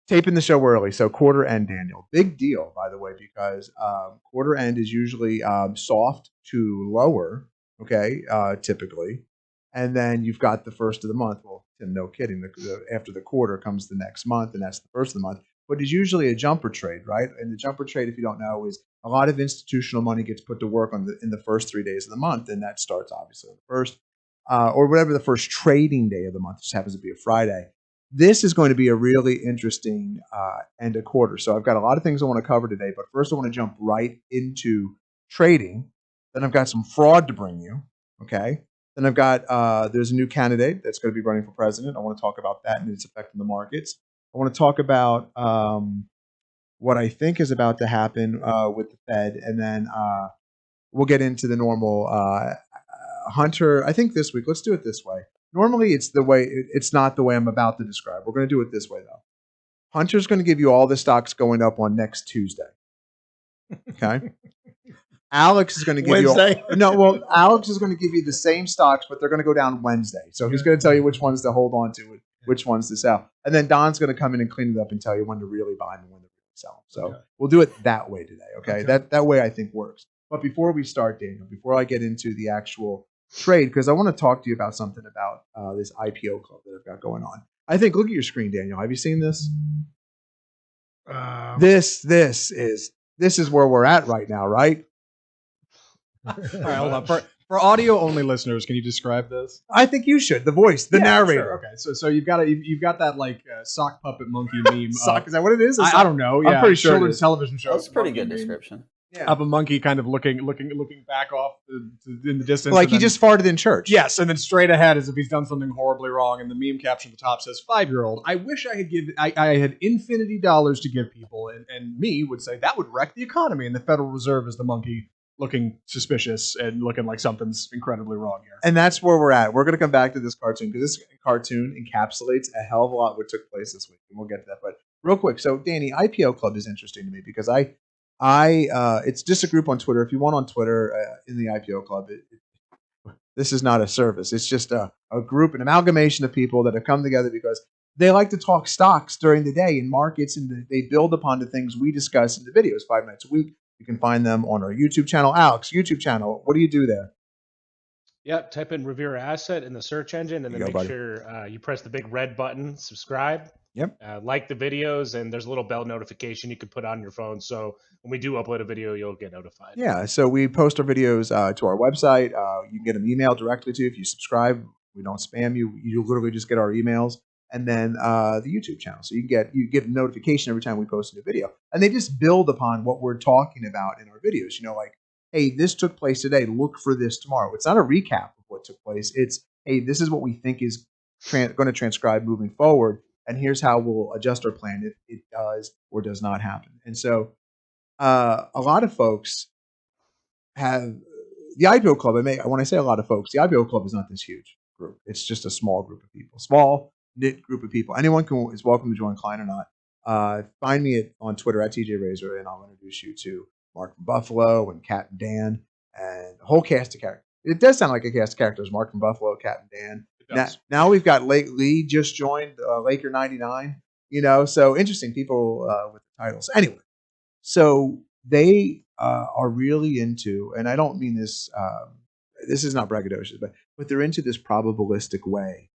Taping the show early, so quarter end, Daniel. Big deal, by the way, because quarter end is usually soft to lower, okay, typically. And then you've got the first of the month. Well, Tim, no kidding. After the quarter comes the next month, and that's the first of the month. But it's usually a jumper trade, right? And the jumper trade, if you don't know, is a lot of institutional money gets put to work in the first 3 days of the month, and that starts obviously on the first, or whatever the first trading day of the month. Just happens to be a Friday. This is going to be a really interesting end of quarter. So I've got a lot of things I want to cover today, but first I want to jump right into trading. Then I've got some fraud to bring you, okay? Then I've got, there's a new candidate that's going to be running for president. I want to talk about that and its effect on the markets. I want to talk about what I think is about to happen with the Fed, and then we'll get into the normal Hunter. I think this week, let's do it this way. Normally, it's not the way I'm about to describe. We're going to do it this way, though. Hunter's going to give you all the stocks going up on next Tuesday. Okay? Alex is going to give Wednesday? Alex is going to give you the same stocks, but they're going to go down Wednesday. So he's going to tell you which ones to hold on to and which ones to sell. And then Don's going to come in and clean it up and tell you when to really buy them and when to really sell them. So we'll do it that way today, okay? That way I think works. But before we start, Daniel, before I get into the actual trade, because I want to talk to you about something about this IPO club that I've got going on. I think, look at your screen, Daniel. Have you seen this? This is where we're at right now, right? All right, hold on. For audio only listeners, can you describe this? I think you should. The voice, the narrator. Sure. Okay, so you've got that like sock puppet monkey meme. Sock, is that what it is? I don't know. Yeah, I'm pretty sure children's television show. That's a pretty good description. Yeah. Of a monkey kind of looking back off in the distance. Like he just farted in church. Yes, and then straight ahead as if he's done something horribly wrong. And the meme caption at the top says, 5-year-old, I wish I had infinity dollars to give people. And me would say that would wreck the economy. And the Federal Reserve is the monkey looking suspicious and looking like something's incredibly wrong here. And that's where we're at. We're going to come back to this cartoon because this cartoon encapsulates a hell of a lot of what took place this week. And we'll get to that. But real quick, so Danny, IPO Club is interesting to me because it's just a group on Twitter. If you want on Twitter in the IPO Club, this is not a service. It's just a group, an amalgamation of people that have come together because they like to talk stocks during the day in markets, and they build upon the things we discuss in the videos 5 nights a week. You can find them on our YouTube channel. Alex, YouTube channel, what do you do there? Yep, type in Revere Asset in the search engine, and then make sure you press the big red button, subscribe. Yep. Like the videos, and there's a little bell notification you can put on your phone. So when we do upload a video, you'll get notified. Yeah. So we post our videos to our website. You can get an email directly to you if you subscribe. We don't spam you. You literally just get our emails, and then the YouTube channel. So you get a notification every time we post a new video, and they just build upon what we're talking about in our videos. You know, like, hey, this took place today. Look for this tomorrow. It's not a recap of what took place. It's, hey, this is what we think is going to transcribe moving forward. And here's how we'll adjust our plan if it does or does not happen. And so a lot of folks have the IPO Club. When I say a lot of folks, the IPO Club is not this huge group. It's just a small group of people, small knit group of people. Anyone is welcome to join, client or not. Find me on Twitter at TJ Razor, and I'll introduce you to Mark from Buffalo and Kat and Dan and the whole cast of characters. It does sound like a cast of characters. Mark from Buffalo, Kat and Dan. Now we've got Lee just joined Laker 99, so interesting people with the titles. Anyway, so they are really into, and I don't mean this, this is not braggadocious, but they're into this probabilistic way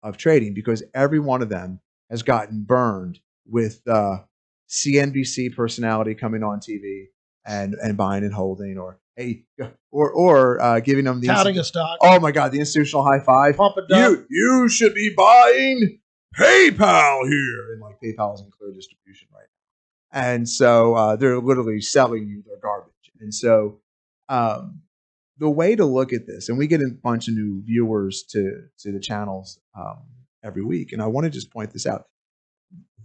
of trading because every one of them has gotten burned with CNBC personality coming on TV and buying and holding, or giving them the touting a stock. Oh my God, the institutional high five. Pump it down. You should be buying PayPal here, and like PayPal is in clear distribution right now, and so they're literally selling you their garbage. And so the way to look at this, and we get a bunch of new viewers to the channels every week, and I want to just point this out.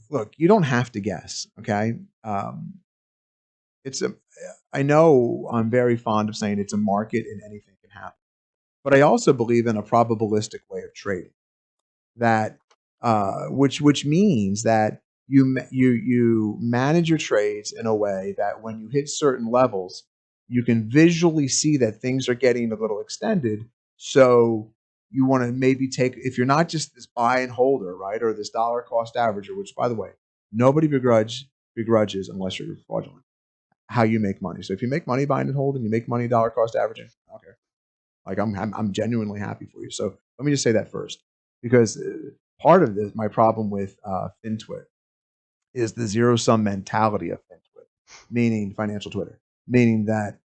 Look, you don't have to guess, okay? I know I'm very fond of saying it's a market and anything can happen, but I also believe in a probabilistic way of trading. That which means that you manage your trades in a way that when you hit certain levels, you can visually see that things are getting a little extended. So you want to maybe take, if you're not just this buy and holder, right, or this dollar cost averager, which by the way, Nobody begrudges unless you're fraudulent how you make money. So if you make money buying and holding, you make money dollar cost averaging. I don't care. Like I'm genuinely happy for you. So let me just say that first, because part of this, my problem with FinTwit is the zero sum mentality of FinTwit, meaning financial Twitter, meaning that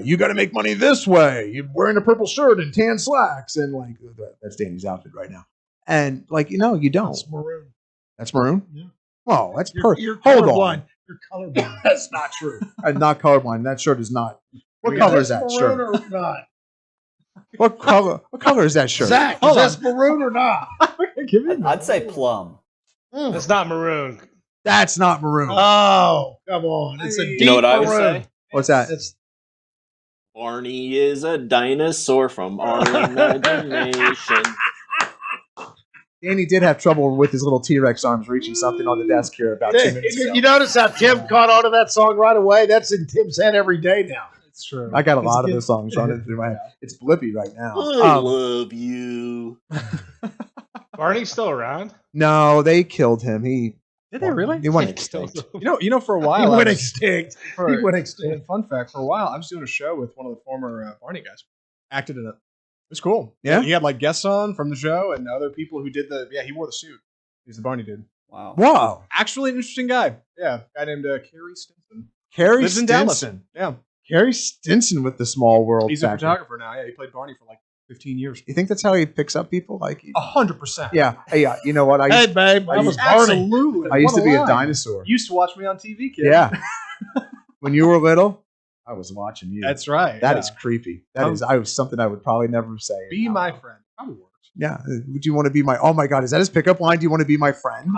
you got to make money this way. You're wearing a purple shirt and tan slacks, and like that's Danny's outfit right now. And like you don't. That's maroon. That's maroon. Yeah. Oh, that's perfect. You're Hold colorblind. on. You're colorblind. That's not true. I'm not colorblind. That shirt is not. What color is that shirt? Maroon or not? What color is that shirt? Zach, is that maroon or not? I'd say plum. That's not maroon. That's not maroon. Oh, come on. It's a deep You know what I would maroon. say? What's that? It's Barney is a dinosaur from our imagination. Danny did have trouble with his little T-Rex arms reaching something on the desk here about 2 minutes ago. You notice how Tim caught on to that song right away? That's in Tim's head every day now. It's true. I got a lot of those songs running through my head. It's Blippy right now. I love you. Barney's still around? No, they killed him. Did they really? He went extinct. You know, for a while, He went I was- extinct. for- He went extinct. Fun fact: for a while, I was doing a show with one of the former Barney guys. Acted in it. It was cool. Yeah? He had like guests on from the show and other people who did the. Yeah, he wore the suit. He's the Barney dude. Wow. Wow. Actually, an interesting guy. Yeah, guy named Kerry Stinson. Carrie Lives in Dallas. Stinson. Yeah, Carrie Stinson with the small world he's a factor. photographer now. Yeah, he played Barney for like 15 years. You think that's how he picks up people? Like, 100%. yeah. You know what? Hey, babe, I was Barney. Absolutely. I used to What be a line. dinosaur. You used to watch me on TV, kid. Yeah. When you were little, I was watching you. That's right. That yeah. is creepy. That is something I would probably never say. Be my friend. Probably works. Yeah. Would you want to be my? Oh my God! Is that his pickup line? Do you want to be my friend?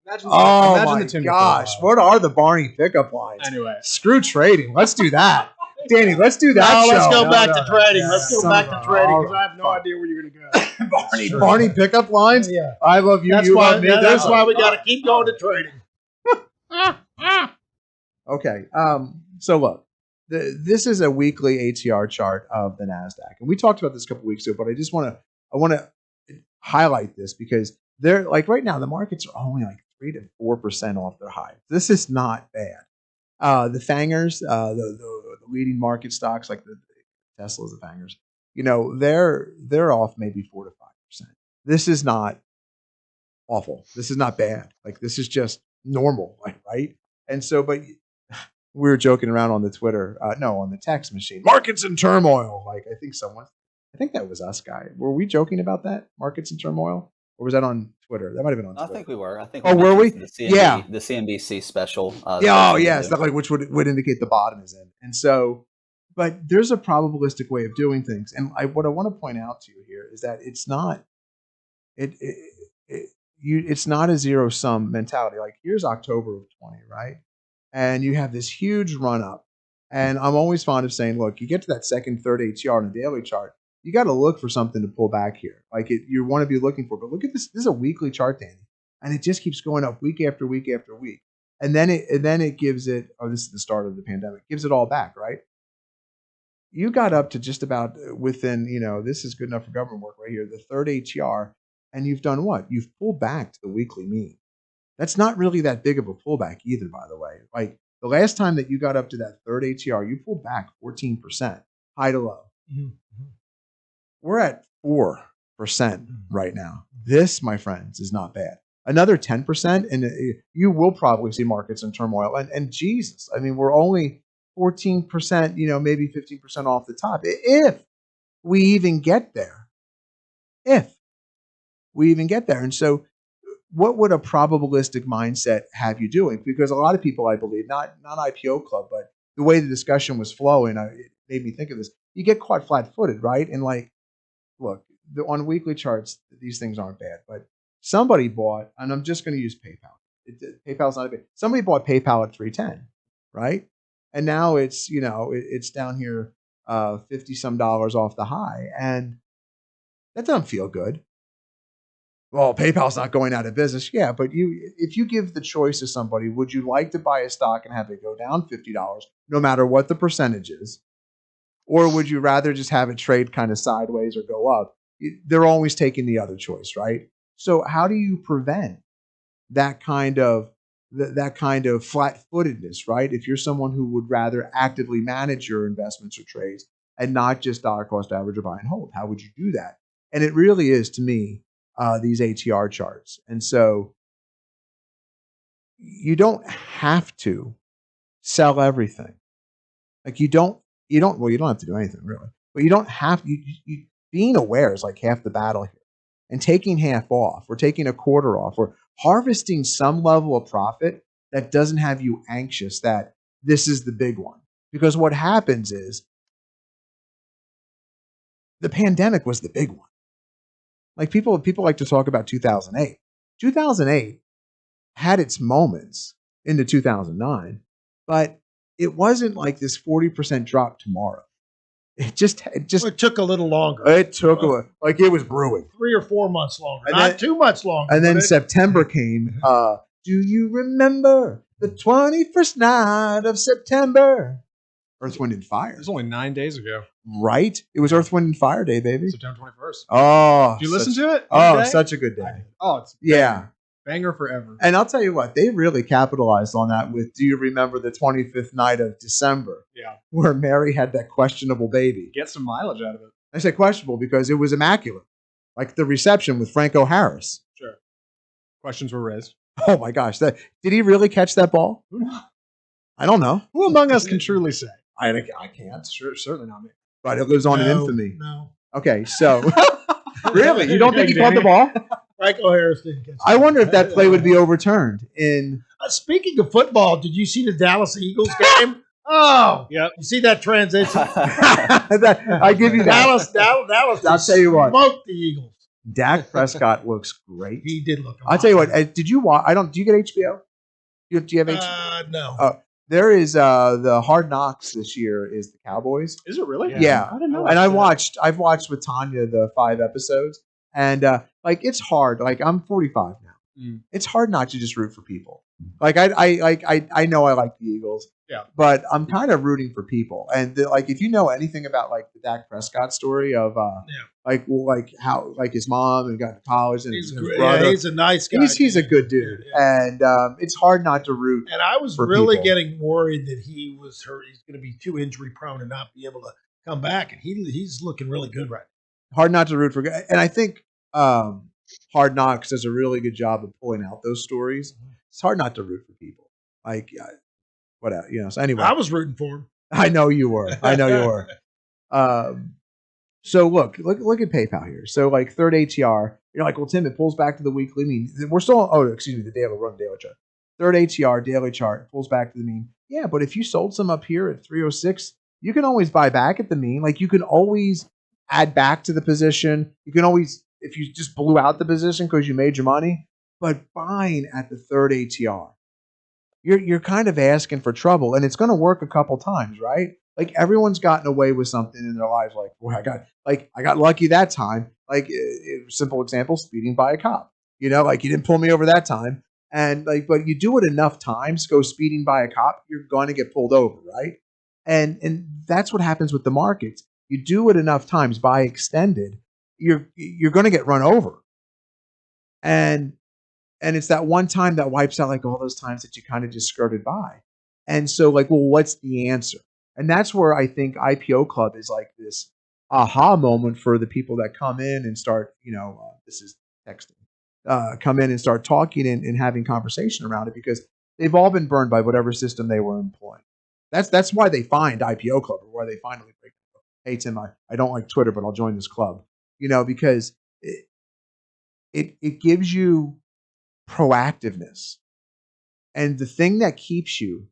Imagine Oh my the Tim gosh! McGraw. What are the Barney pickup lines? Anyway, Screw trading. Let's do that, Danny. Let's do that. No, let's show. go back No, to no, trading. yeah, Let's go son back of to a- trading all because I have no idea where you're going to go. Barney pickup lines. Yeah. I love you. That's You why. love me. That's why we got to keep going to trading. Okay. So look, this is a weekly ATR chart of the Nasdaq, and we talked about this a couple weeks ago. But I want to highlight this because they're like right now the markets are only like 3 to 4% off their high. This is not bad. The fangers, the leading market stocks like the Teslas, the fangers, they're off maybe 4 to 5%. This is not awful. This is not bad. Like this is just normal, like, right? And so, but we were joking around on the Twitter, on the text machine. Markets in turmoil. Like I think that was us, guy. Were we joking about that? Markets in turmoil, or was that on Twitter? That might have been on I Twitter. think we were. I think. Oh, were we? The CNBC, Yeah. The CNBC special. Yeah, stuff like which would indicate the bottom is in. And so, but there's a probabilistic way of doing things. And what I want to point out to you here is that it's not it's not a zero sum mentality. Like here's October of 20, right? And you have this huge run up. And I'm always fond of saying, look, you get to that second, third ATR on the daily chart, you got to look for something to pull back here. Like you want to be looking for. But look at this. This is a weekly chart, Danny, and it just keeps going up week after week after week. And then it gives it. Oh, this is the start of the pandemic. Gives it all back, right? You got up to just about within. This is good enough for government work right here. The third ATR, and you've done what? You've pulled back to the weekly mean. That's not really that big of a pullback either, by the way. Like the last time that you got up to that third ATR, you pulled back 14%, high to low. Mm-hmm. We're at 4% right now. This, my friends, is not bad. Another 10%, and you will probably see markets in turmoil. And Jesus, I mean, we're only 14%, maybe 15% off the top. If we even get there. If we even get there. And so what would a probabilistic mindset have you doing? Because a lot of people, I believe, not IPO Club, but the way the discussion was flowing, it made me think of this. You get caught flat-footed, right? And like, look, on weekly charts, these things aren't bad, but somebody bought, and I'm just going to use PayPal. PayPal's not a big. Somebody bought PayPal at 310, right? And now it's it's down here, $50 some off the high, and that doesn't feel good. Well, PayPal's not going out of business. Yeah, but if you give the choice to somebody, would you like to buy a stock and have it go down $50, no matter what the percentage is? Or would you rather just have it trade kind of sideways or go up? They're always taking the other choice, right? So how do you prevent that kind of that kind of flat-footedness, right? If you're someone who would rather actively manage your investments or trades and not just dollar cost average or buy and hold, how would you do that? And it really is, to me, these ATR charts. And so you don't have to sell everything. Like you don't have to do anything really, but you don't have, you being aware is like half the battle here. And taking half off or taking a quarter off or harvesting some level of profit that doesn't have you anxious that this is the big one. Because what happens is the pandemic was the big one. Like people like to talk about 2008. 2008 had its moments into 2009, but it wasn't like this 40% drop tomorrow. It took a little longer. It took like it was brewing. 3 or 4 months longer, not too much longer. And then September came. Do you remember the 21st night of September? Earth, Wind, and Fire. It was only 9 days ago. Right? It was Earth, Wind, and Fire Day, baby. September 21st. Oh. Did you listen to it? Oh, such a good day. Oh, it's banger forever. And I'll tell you what, they really capitalized on that with Do You Remember the 25th Night of December? Yeah. Where Mary had that questionable baby. Get some mileage out of it. I say questionable because it was immaculate. Like the reception with Franco Harris. Sure. Questions were raised. Oh my gosh. Did he really catch that ball? Who knows? I don't know. Who among us can truly say? I can't. Sure, certainly not me. But it lives on in infamy. No. Okay, so really, you don't think he caught the ball? Franco Harris didn't catch. I wonder if that play would be overturned. In speaking of football, did you see the Dallas Eagles game? Oh, yep. You see that transition? I give you that. Dallas. I'll tell you what. Smoked the Eagles. Dak Prescott looks great. He did look. I'll tell you what. Did you watch? Do you get HBO? Do you have HBO? No. There is the Hard Knocks this year is the Cowboys. Is it really? Yeah. I didn't know. And I've watched with Tanya the 5 episodes, and like it's hard. Like I'm 45 now. It's hard not to just root for people. Like I know I like the Eagles. Yeah. But I'm kind of rooting for people. And like if you know anything about like the Dak Prescott story of like how like his mom and got to college and his brother. He's a nice guy. He's a good dude. Yeah. And it's hard not to root. And I was really getting worried that he was hurt. He's going to be too injury prone and not be able to come back. And he's looking really good right now. Hard not to root for. And I think Hard Knocks does a really good job of pulling out those stories. It's hard not to root for people. Like, whatever, So anyway, I was rooting for him. I know you were. So look at PayPal here. So like third ATR, you're like, well, Tim, it pulls back to the weekly mean. We're still. The daily chart. Third ATR daily chart pulls back to the mean. Yeah, but if you sold some up here at 306, you can always buy back at the mean. Like you can always add back to the position. You can always, if you just blew out the position because you made your money. But buying at the third ATR, you're kind of asking for trouble, and it's going to work a couple times, right? Like everyone's gotten away with something in their lives. Like, boy, I got lucky that time. Like simple example, speeding by a cop. Like you didn't pull me over that time, and like, but you do it enough times, go speeding by a cop, you're going to get pulled over, right? And that's what happens with the markets. You do it enough times by extended, you're going to get run over, and it's that one time that wipes out like all those times that you kind of just skirted by. And so like, well, what's the answer? And that's where I think IPO Club is like this aha moment for the people that come in and start, this is texting, come in and start talking and having conversation around it because they've all been burned by whatever system they were employing. That's why they find IPO Club or why they finally break. Hey, Tim, I don't like Twitter, but I'll join this club, because it gives you proactiveness. And the thing that keeps you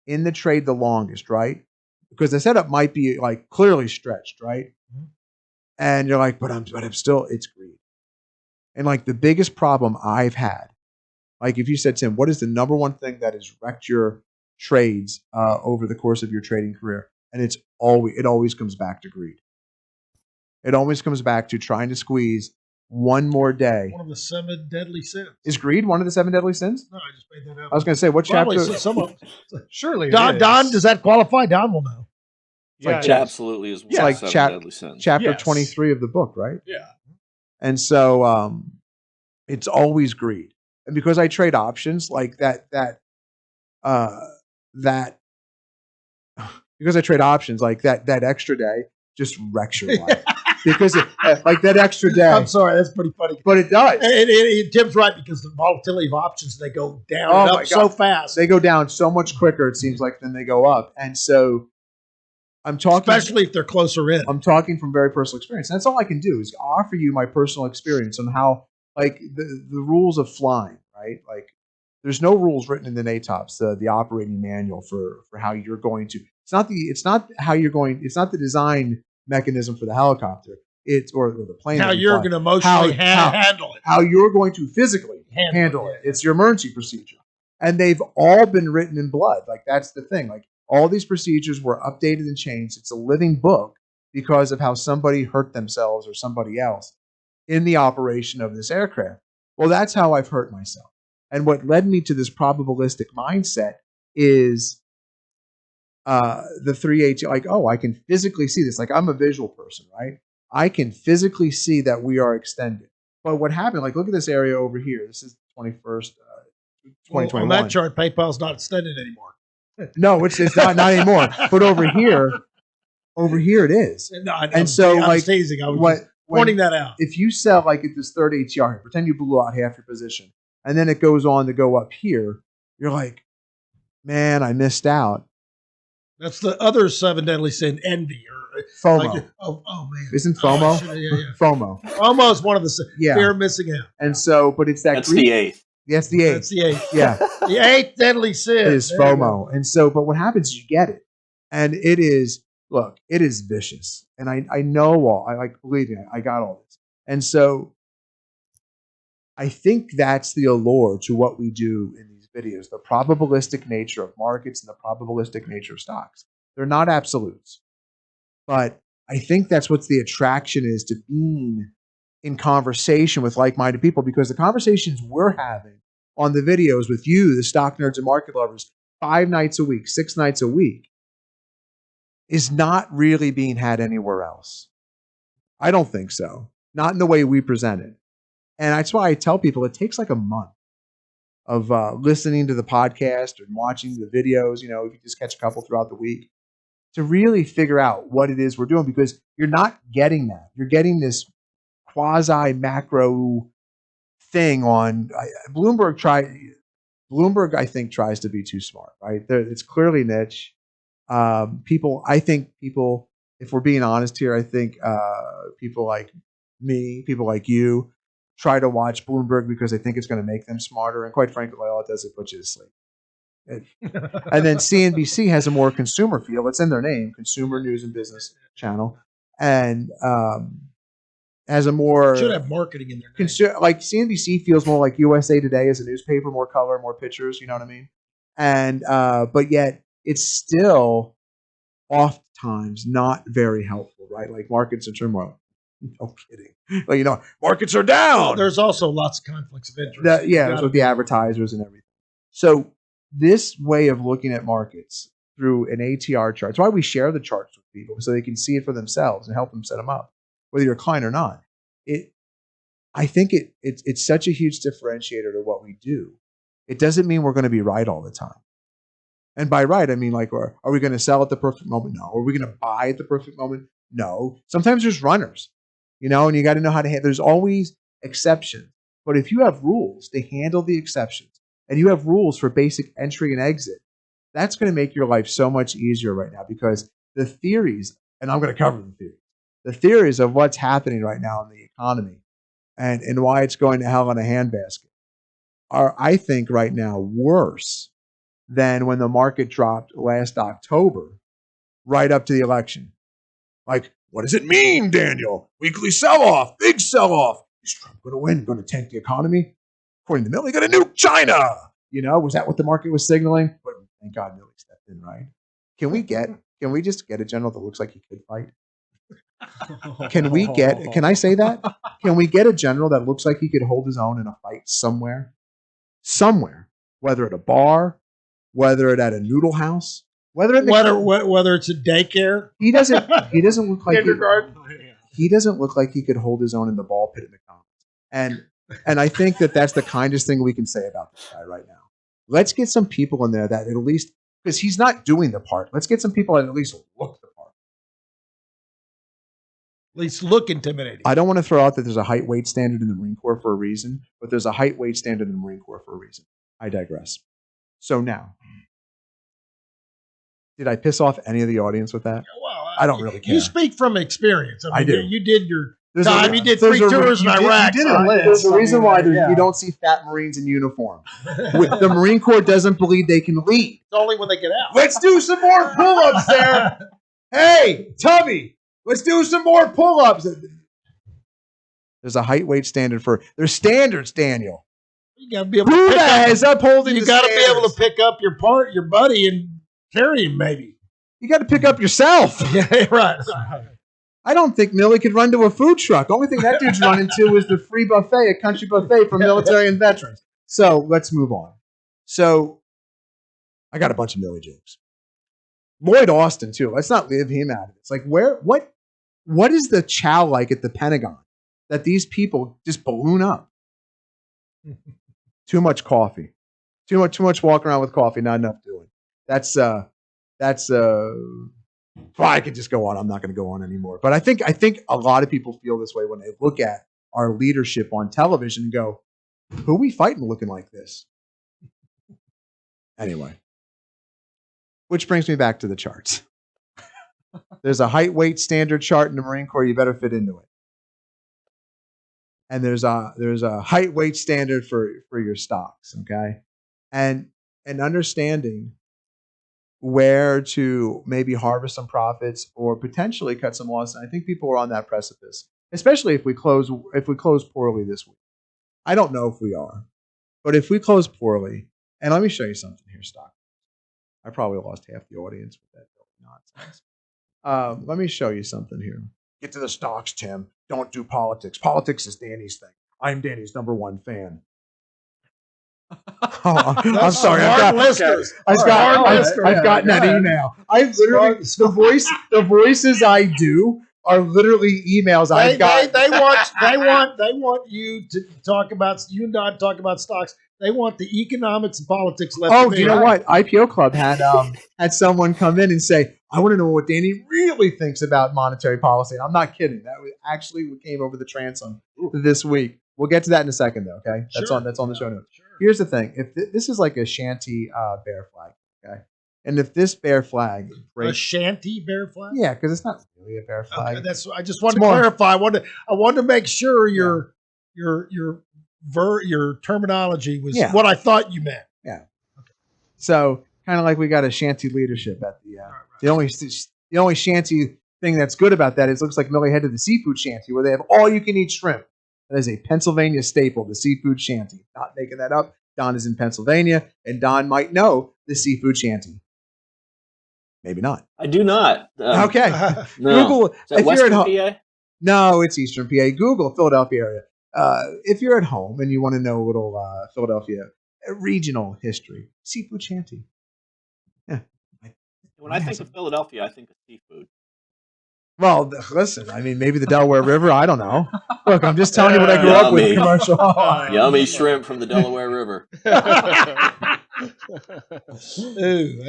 in the trade the longest, right? Because the setup might be like clearly stretched, right? Mm-hmm. And you're like, but I'm still, it's greed. And like the biggest problem I've had, like if you said, Tim, what is the number one thing that has wrecked your trades over the course of your trading career? And it always comes back to greed. It always comes back to trying to squeeze one more day. One of the 7 deadly sins. Is greed one of the 7 deadly sins? No, I just made that up. I was going to say, what chapter? Surely Don, does that qualify? Don will know. It absolutely is one of the 7 deadly sins. Chapter 23 of the book, right? Yeah. And so it's always greed. And because I trade options, like because I trade options, like that extra day just wrecks your life. Because like that extra day. I'm sorry, that's pretty funny. But it does. Tim's right, because the volatility of options, they go down and up so fast. They go down so much quicker, it seems like, than they go up. And so I'm talking, especially if they're closer in. I'm talking from very personal experience. That's all I can do is offer you my personal experience on how, like, the rules of flying, right? Like, there's no rules written in the NATOPS, the operating manual for how you're going to. It's not the design mechanism for the helicopter. Or the plane. How you're going to emotionally handle it. How you're going to physically handle it. It's your emergency procedure. And they've all been written in blood. Like, that's the thing. Like, all these procedures were updated and changed. It's a living book because of how somebody hurt themselves or somebody else in the operation of this aircraft. Well, that's how I've hurt myself. And what led me to this probabilistic mindset is the 3H, like, oh, I can physically see this. Like, I'm a visual person, right? I can physically see that we are extended. But what happened, like, look at this area over here. This is 21st, 2021. Well, on that chart, PayPal's not extended anymore. No, it's not anymore. But over here it is. No, and so, I was like, teasing. I was pointing that out. If you sell, like, at this third ATR, pretend you blew out half your position, and then it goes on to go up here, you're like, man, I missed out. That's the other 7 deadly sin, envy. FOMO. Like, oh man. Isn't FOMO? FOMO. FOMO is one of the fear of missing out. And so, but it's that's the 8th. Yes, the 8th. That's the 8th. Yeah. The 8th deadly sin is FOMO. And so, but what happens is you get it. And it is vicious. And I know believe me, I got all this. And so I think that's the allure to what we do in these videos, the probabilistic nature of markets and the probabilistic nature of stocks. They're not absolutes. But I think that's what the attraction is to being in conversation with like-minded people, because the conversations we're having on the videos with you, the stock nerds and market lovers, 5 nights a week, 6 nights a week, is not really being had anywhere else. I don't think so. Not in the way we present it. And that's why I tell people it takes like a month of listening to the podcast and watching the videos, if you just catch a couple throughout the week, to really figure out what it is we're doing, because you're not getting that. You're getting this quasi-macro thing on Bloomberg. Bloomberg, I think, tries to be too smart, right? It's clearly niche. People, if we're being honest here, I think people like me, people like you, try to watch Bloomberg because they think it's going to make them smarter. And quite frankly, all it does is put you to sleep. And then CNBC has a more consumer feel. It's in their name, Consumer News and Business Channel, and has a more should have marketing in their name. Like CNBC feels more like USA Today as a newspaper, more color, more pictures. You know what I mean? And but yet it's still oftentimes not very helpful, right? Like markets in turmoil. No kidding. Like, markets are down. Well, there's also lots of conflicts of interest. That's with the advertisers and everything. So this way of looking at markets through an ATR chart, it's why we share the charts with people so they can see it for themselves and help them set them up, whether you're a client or not. I think it's such a huge differentiator to what we do. It doesn't mean we're going to be right all the time. And by right, I mean, like, are we going to sell at the perfect moment? No. Are we going to buy at the perfect moment? No. Sometimes there's runners, and you got to know how to handle. There's always exceptions. But if you have rules to handle the exceptions, and you have rules for basic entry and exit, that's going to make your life so much easier right now, because the theories, and I'm going to cover the theories of what's happening right now in the economy and why it's going to hell in a handbasket are, I think, right now worse than when the market dropped last October right up to the election. Like, what does it mean, Daniel? Weekly sell-off, big sell-off. Is Trump going to win? Going to tank the economy? According to Millie, going to nuke China. Was that what the market was signaling? But thank God Millie stepped in, right? Can we just get a general that looks like he could fight? Can I say that? Can we get a general that looks like he could hold his own in a fight somewhere? Somewhere. Whether at a bar, whether at a noodle house, whether it's a daycare. He doesn't look like kindergarten. He doesn't look like he could hold his own in the ball pit at McDonald's. And And I think that that's the kindest thing we can say about this guy right now. Let's get some people in there that at least, because he's not doing the part, let's get some people that at least look the part. At least look intimidating. I don't want to throw out that there's a height weight standard in the Marine Corps for a reason, but there's a height weight standard in the Marine Corps for a reason. I digress. So now, did I piss off any of the audience with that? Well, I don't really care. You speak from experience. I do. You did your time. You did 3 tours in Iraq. There's a reason why you don't see fat Marines in uniform. The Marine Corps doesn't believe they can lead. It's only when they get out. Let's do some more pull-ups there. Hey, Tubby, let's do some more pull-ups. There's a height weight standard for. There's standards, Daniel. You got to be able to Who is upholding? You got to be able to pick up your buddy, and carry him. Maybe you got to pick up yourself. Yeah, right. I don't think Millie could run to a food truck. The only thing that dude's running to is the free buffet, a country buffet for military and veterans. So let's move on. So I got a bunch of Millie jokes. Lloyd Austin too. Let's not leave him out of it. It's like what is the chow like at the Pentagon that these people just balloon up? Too much coffee. Too much walking around with coffee, not enough doing. That's well, I could just go on. I'm not going to go on anymore. But I think a lot of people feel this way when they look at our leadership on television and go, who are we fighting looking like this? Anyway, which brings me back to the charts. There's a height weight standard chart in the Marine Corps. You better fit into it. And there's a height weight standard for your stocks, okay? And understanding where to maybe harvest some profits or potentially cut some loss. And I think people are on that precipice, especially if we close poorly this week. I don't know if we are, but if we close poorly, and let me show you something here, stock. I probably lost half the audience with that nonsense. Let me show you something here. Get to the stocks, Tim. Don't do politics. Politics is Danny's thing. I'm Danny's #1 fan. Oh, I'm sorry. I've gotten that email. I literally the voices I do are literally emails I've got. They want you to talk about you and Don talk about stocks. They want the economics and politics left. Oh, you know what? IPO Club had someone come in and say, I want to know what Danny really thinks about monetary policy. And I'm not kidding. That was actually what came over the transom this week. We'll get to that in a second, though. Okay, that's on the show notes. Sure. Here's the thing: if this is like a shanty bear flag, okay, and if this bear flag breaks, a shanty bear flag, yeah, because it's not really a bear flag. Okay, I just wanted to clarify. I wanted to make sure your terminology was what I thought you meant. Yeah. Okay. So kind of like we got a shanty leadership at the only shanty thing that's good about that is it looks like Millie headed to the seafood shanty where they have all you can eat shrimp. That is a Pennsylvania staple, the seafood shanty. Not making that up. Don is in Pennsylvania, and Don might know the seafood shanty. Maybe not. I do not. Okay. No. Google is that if Western you're at home. PA? No, it's Eastern PA. Google Philadelphia area. If you're at home and you want to know a little Philadelphia regional history, seafood shanty. Yeah. When I think of Philadelphia, I think of seafood. Well, listen, I mean, maybe the Delaware River. I don't know. Look, I'm just telling you what I grew up with. Commercial. Yummy shrimp from the Delaware River.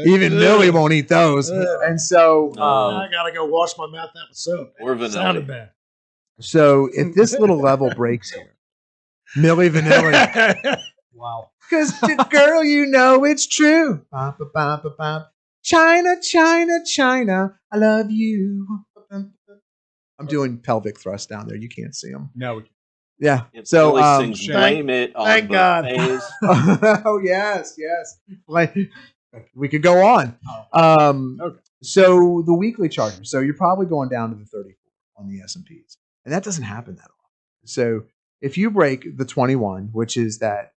Even Millie won't eat those. And so I gotta go wash my mouth out with soap. Or vanilla. Sounded bad. So if this little level breaks here, Millie Vanilli. Wow. Because girl, you know it's true. China, China, China, I love you. I'm doing pelvic thrust down there. You can't see them. No. Yeah. It so really sings blame it on thank God. Oh yes. Like we could go on. Okay. So the weekly charter. So you're probably going down to the 34 on the S&Ps, and that doesn't happen that often. So if you break the 21, which is that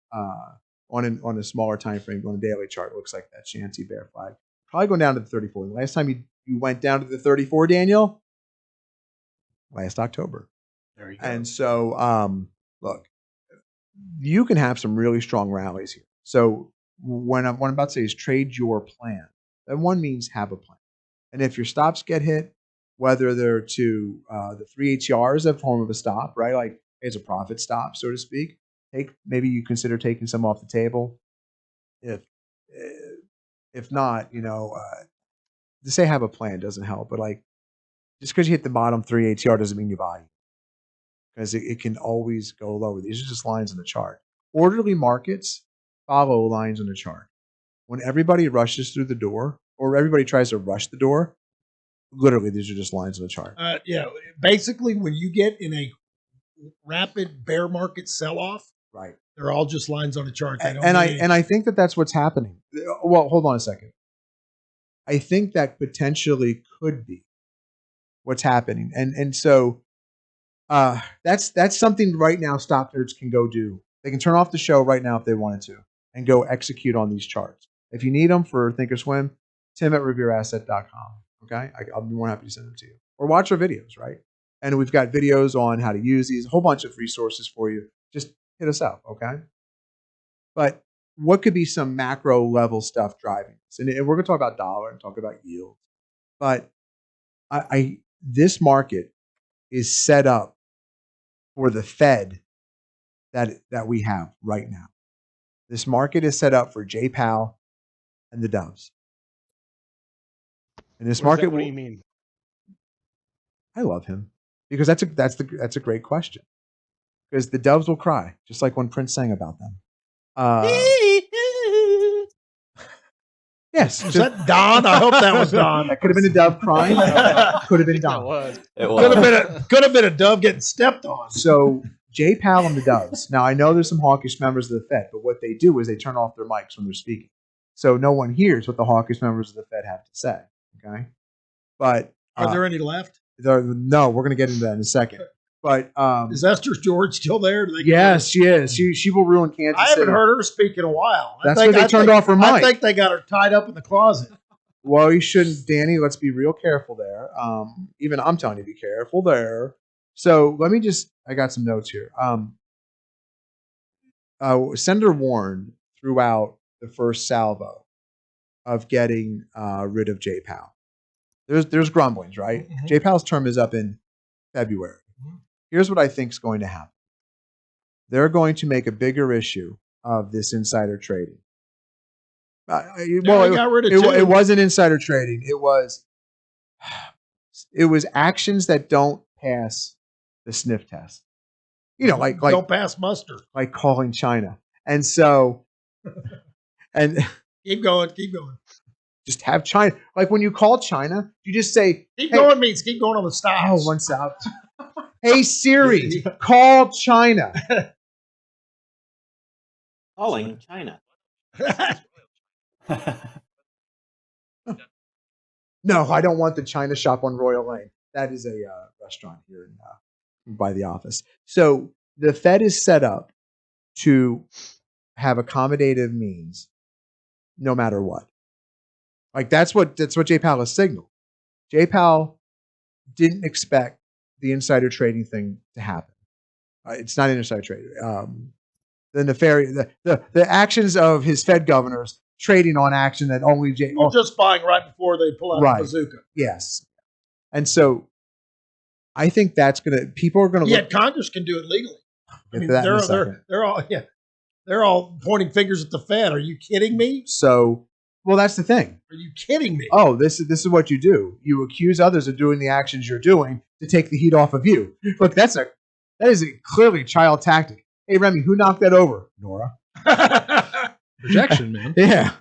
on a smaller time frame on a daily chart, looks like that shanty bear flag. Probably going down to the 34. The last time you went down to the 34, Daniel? Last October. There you go. And so, look, you can have some really strong rallies here. So what I'm about to say is trade your plan. That one means have a plan. And if your stops get hit, whether they're to the 3 ATRs in form of a stop, right? Like it's a profit stop, so to speak, maybe you consider taking some off the table. If not, to say have a plan doesn't help. But like, just because you hit the bottom 3 ATR doesn't mean you buy, because it can always go lower. These are just lines in the chart. Orderly markets follow lines in the chart. When everybody rushes through the door, or everybody tries to rush the door, literally these are just lines in the chart. Basically, when you get in a rapid bear market sell-off, right, they're all just lines on a chart. And I think that's what's happening. Well, hold on a second. I think that potentially could be what's happening, and so that's something right now stock nerds can go do. They can turn off the show right now if they wanted to and go execute on these charts. If you need them for Thinkorswim, Tim@RevereAsset.com. Okay, I'll be more happy to send them to you, or watch our videos. Right, and we've got videos on how to use these, a whole bunch of resources for you. Just hit us up, okay? But what could be some macro level stuff driving this? And we're going to talk about dollar and talk about yield. But this market is set up for the Fed that we have right now. This market is set up for Jay Powell and the Doves. And this market, what do you mean? I love him because that's a great question. Because the Doves will cry, just like when Prince sang about them. Yes. Was that Don? I hope that was Don. That could have been a dove crying. Could have been Don. It was. Could have been a dove getting stepped on. So Jay Powell and the Doves. Now I know there's some hawkish members of the Fed, but what they do is they turn off their mics when they're speaking, so no one hears what the hawkish members of the Fed have to say. Okay, but are there any left? No, we're going to get into that in a second. But is Esther George still there? Yes, she is. She will ruin Kansas City. I haven't heard her speak in a while. That's why they turned off her mic. I think they got her tied up in the closet. Well, you shouldn't, Danny. Let's be real careful there. Even I'm telling you to be careful there. So let me I got some notes here. Senator Warren threw out the first salvo of getting rid of Jay Powell. There's grumblings, right? Mm-hmm. Jay Powell's term is up in February. Mm-hmm. Here's what I think is going to happen. They're going to make a bigger issue of this insider trading. It wasn't insider trading. It was actions that don't pass the sniff test. Like don't pass muster. Like calling China. And so, and keep going. Just have China. Like when you call China, you just say, keep going means keep going on the stops. Oh, one stop. Hey Siri, call China. Calling China. No, I don't want the China shop on Royal Lane. That is a restaurant here by the office. So the Fed is set up to have accommodative means no matter what. Like that's what Jay Powell has signaled. Jay Powell didn't expect the insider trading thing to happen. It's not insider trading. The nefarious, the actions of his Fed governors trading on action that only Jay. Just buying right before they pull out the bazooka. Yes, and so I think that's people are gonna. Yet Congress can do it legally. I mean, they're all pointing fingers at the Fed. Are you kidding me? So. Well, that's the thing. Are you kidding me? Oh, this is what you do. You accuse others of doing the actions you're doing to take the heat off of you. Look, that is clearly a child tactic. Hey, Remy, who knocked that over? Nora. Projection, man. Yeah.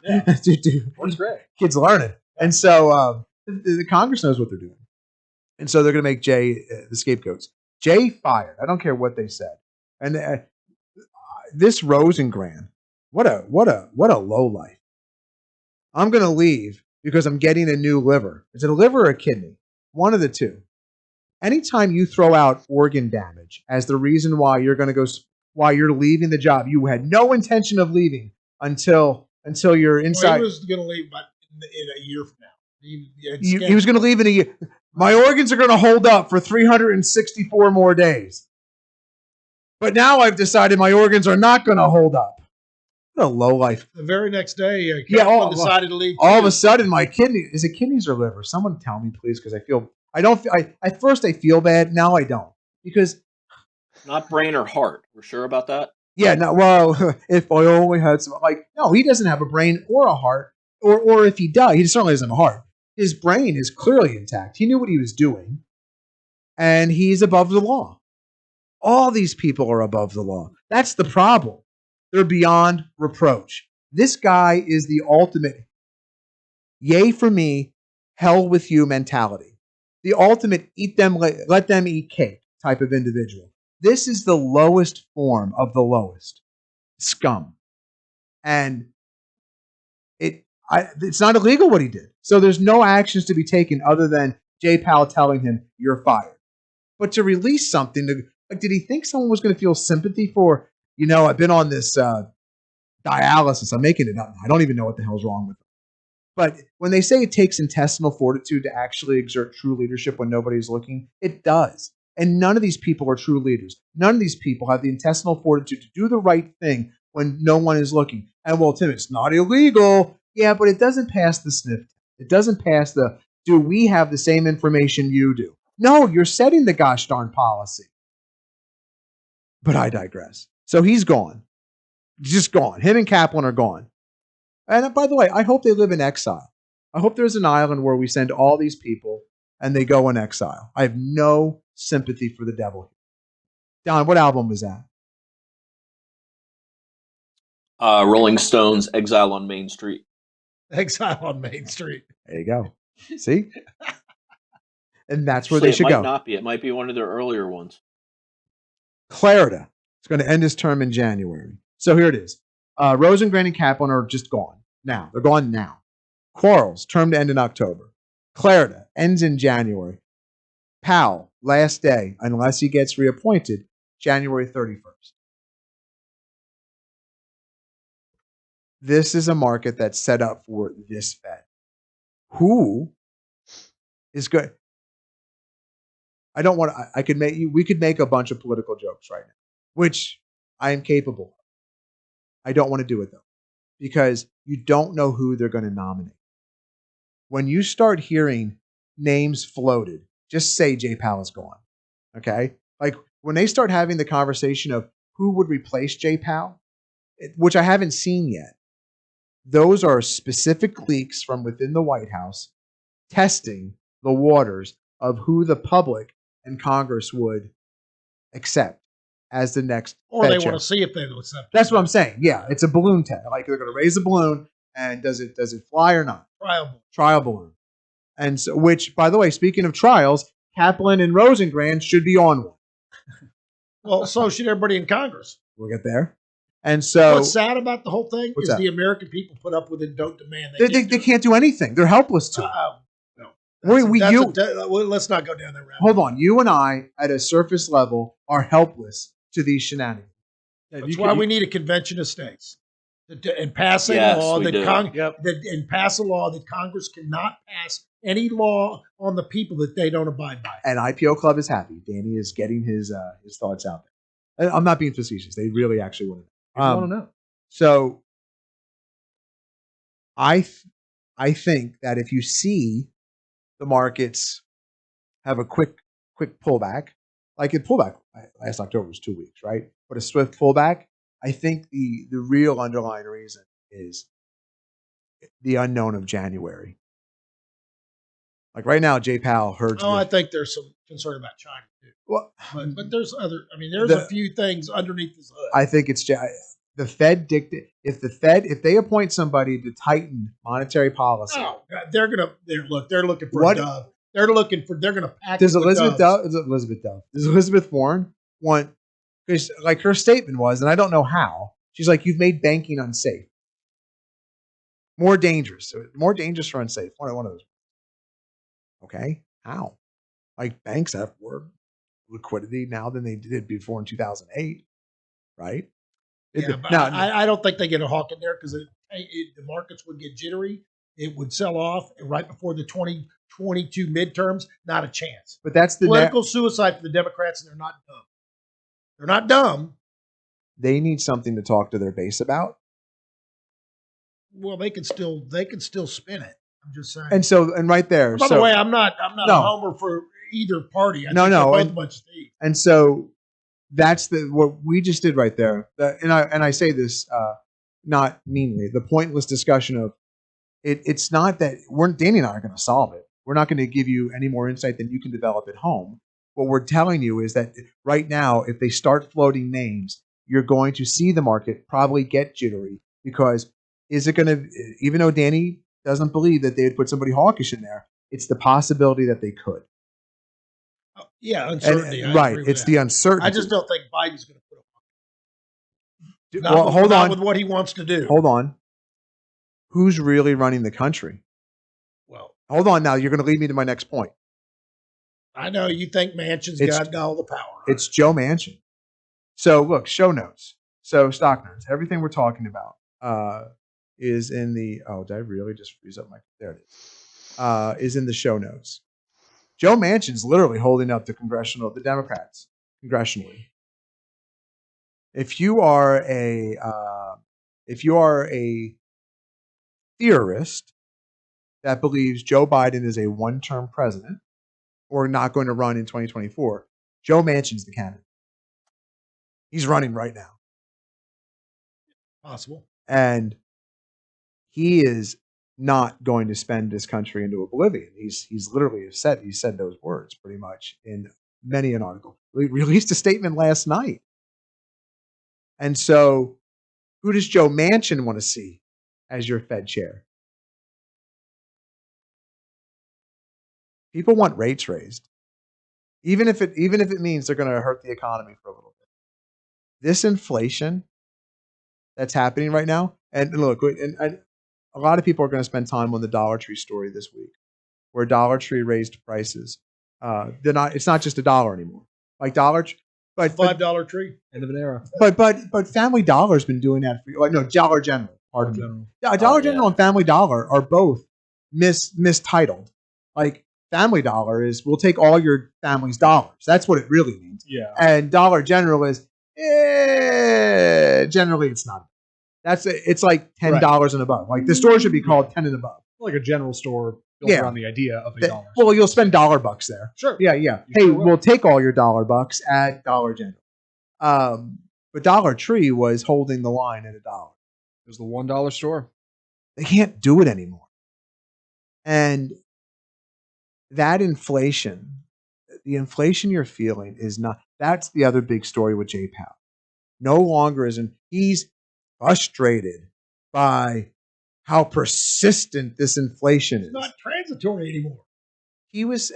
Dude. Works great. Kids learning. And so the Congress knows what they're doing. And so they're going to make Jay the scapegoats. Jay fired. I don't care what they said. And this Rosengren, what a low life. I'm going to leave because I'm getting a new liver. Is it a liver or a kidney? One of the two. Anytime you throw out organ damage as the reason why you're going to go, why you're leaving the job, you had no intention of leaving until you're inside. Well, he was going to leave in a year from now. He was going to leave in a year. My organs are going to hold up for 364 more days. But now I've decided my organs are not going to hold up. What a low life. The very next day, Kaplan decided to leave. All of a sudden, my kidney, is it kidneys or liver? Someone tell me, please, because at first I feel bad. Now I don't. Because. Not brain or heart. We're sure about that? Yeah, no, well, if I only had some, like, no, he doesn't have a brain or a heart, or if he does, he certainly doesn't have a heart. His brain is clearly intact. He knew what he was doing, and he's above the law. All these people are above the law. That's the problem. They're beyond reproach. This guy is the ultimate yay for me, hell with you mentality. The ultimate eat them, let them eat cake type of individual. This is the lowest form of the lowest scum. And it's not illegal what he did. So there's no actions to be taken other than Jay Powell telling him you're fired. But to release something, like, did he think someone was going to feel sympathy for, I've been on this dialysis. I'm making it up now. I don't even know what the hell's wrong with it. But when they say it takes intestinal fortitude to actually exert true leadership when nobody's looking, it does. And none of these people are true leaders. None of these people have the intestinal fortitude to do the right thing when no one is looking. And, well, Tim, it's not illegal. Yeah, but it doesn't pass the sniff test. It doesn't pass the, do we have the same information you do? No, you're setting the gosh darn policy. But I digress. So he's gone. Just gone. Him and Kaplan are gone. And by the way, I hope they live in exile. I hope there's an island where we send all these people and they go in exile. I have no sympathy for the devil. Don, what album was that? Rolling Stones, Exile on Main Street. Exile on Main Street. There you go. See? And that's where Actually, they should it go. might not be. It might be one of their earlier ones. Clarida is going to end his term in January. So here it is. Rosengren and Kaplan are just gone now. They're gone now. Quarles, term to end in October. Clarida ends in January. Powell, last day, unless he gets reappointed, January 31st. This is a market that's set up for this Fed. Who is good? I don't want to, I could make you, we could make a bunch of political jokes right now, which I am capable of. I don't want to do it though, because you don't know who they're going to nominate. When you start hearing names floated, just say Jay Powell is gone. Okay? Like when they start having the conversation of who would replace Jay Powell, which I haven't seen yet, those are specific leaks from within the White House testing the waters of who the public and Congress would accept as the next Or Fed they chair. want to see if they will accept. That's what I'm saying. Yeah, it's a balloon test. Like they're going to raise the balloon, and does it fly or not? Trial balloon. And so, which, by the way, speaking of trials, Kaplan and Rosengren should be on one. Well, so should everybody in Congress. We'll get there. And so, what's sad about the whole thing is that? the American people put up with it and don't demand. They can't do anything. They're helpless to it. No. Let's not go down that rabbit. Hold on. You and I, at a surface level, are helpless to these shenanigans. That's why we need a convention of states. And pass a law and pass a law that Congress cannot pass any law on the people that they don't abide by. And IPO Club is happy. Danny is getting his thoughts out there. I'm not being facetious. They really actually want to know. So I think that if you see the markets have a quick pullback, like a pullback last October was 2 weeks, right? But a swift pullback, I think the real underlying reason is the unknown of January. Like right now, Jay Powell heard. I think there's some concern about China too. Well, but there's other. I mean, there's a few things underneath this hood. I think it's the Fed dictate. If they appoint somebody to tighten monetary policy, they're looking for a dove. They're going to pack. Does Elizabeth Warren want? Because like her statement was, and I don't know how, she's like, you've made banking unsafe. More dangerous or unsafe. One of those. Okay, how? Like banks have more liquidity now than they did before in 2008, right? I don't think they get a hawk in there because the markets would get jittery. It would sell off right before the 2022 midterms. Not a chance. But that's the political suicide for the Democrats, and they're not dumb. They're not dumb. They need something to talk to their base about. Well, they can still spin it. I'm just saying. And right there. By the way, I'm not a homer for either party. I think they're both a bunch of thieves. And so That's what we just did right there. And I say this not meanly. The pointless discussion of it's not that Danny and I are going to solve it. We're not going to give you any more insight than you can develop at home. What we're telling you is that right now, if they start floating names, you're going to see the market probably get jittery because is it going to, even though Danny doesn't believe that they'd put somebody hawkish in there, it's the possibility that they could. Yeah, uncertainty. Right, it's the uncertainty. I just don't think Biden's going to put a hold on with what he wants to do. Hold on. Who's really running the country? Well, hold on now. You're going to lead me to my next point. I know you think Manchin's got all the power. It's Joe Manchin. So look, show notes. So stock nerds, everything we're talking about is in the. Oh, did I really just freeze up my? There it is. Is in the show notes. Joe Manchin's literally holding up the Democrats congressionally. If you are a theorist that believes Joe Biden is a one-term president or not going to run in 2024, Joe Manchin's the candidate. He's running right now. Possible. And he is not going to spend this country into oblivion. He's literally said those words pretty much in many an article. We released a statement last night. And so who does Joe Manchin want to see as your Fed chair? People want rates raised. Even if it means they're going to hurt the economy for a little bit. This inflation that's happening right now, and look, and a lot of people are going to spend time on the Dollar Tree story this week, where Dollar Tree raised prices. It's not just $1 anymore. Like Dollar Tree, but $5 tree, end of an era. But Family Dollar's been doing that for Dollar General. Pardon me. Yeah, Dollar General and Family Dollar are both mistitled. Like Family Dollar is, we'll take all your family's dollars. That's what it really means. Yeah. And Dollar General is, generally it's not. It's like $10 and above. Like the store should be called 10 and above. Like a general store built around the idea of $1. Well, you'll spend $1 there. Sure. Yeah. Hey, we'll take all your $1 at Dollar General. But Dollar Tree was holding the line at $1. It was the $1 store. They can't do it anymore. And that inflation, the inflation you're feeling is not, that's the other big story with Jay Powell. No longer he's frustrated by how persistent this inflation is. It's not transitory anymore. He was,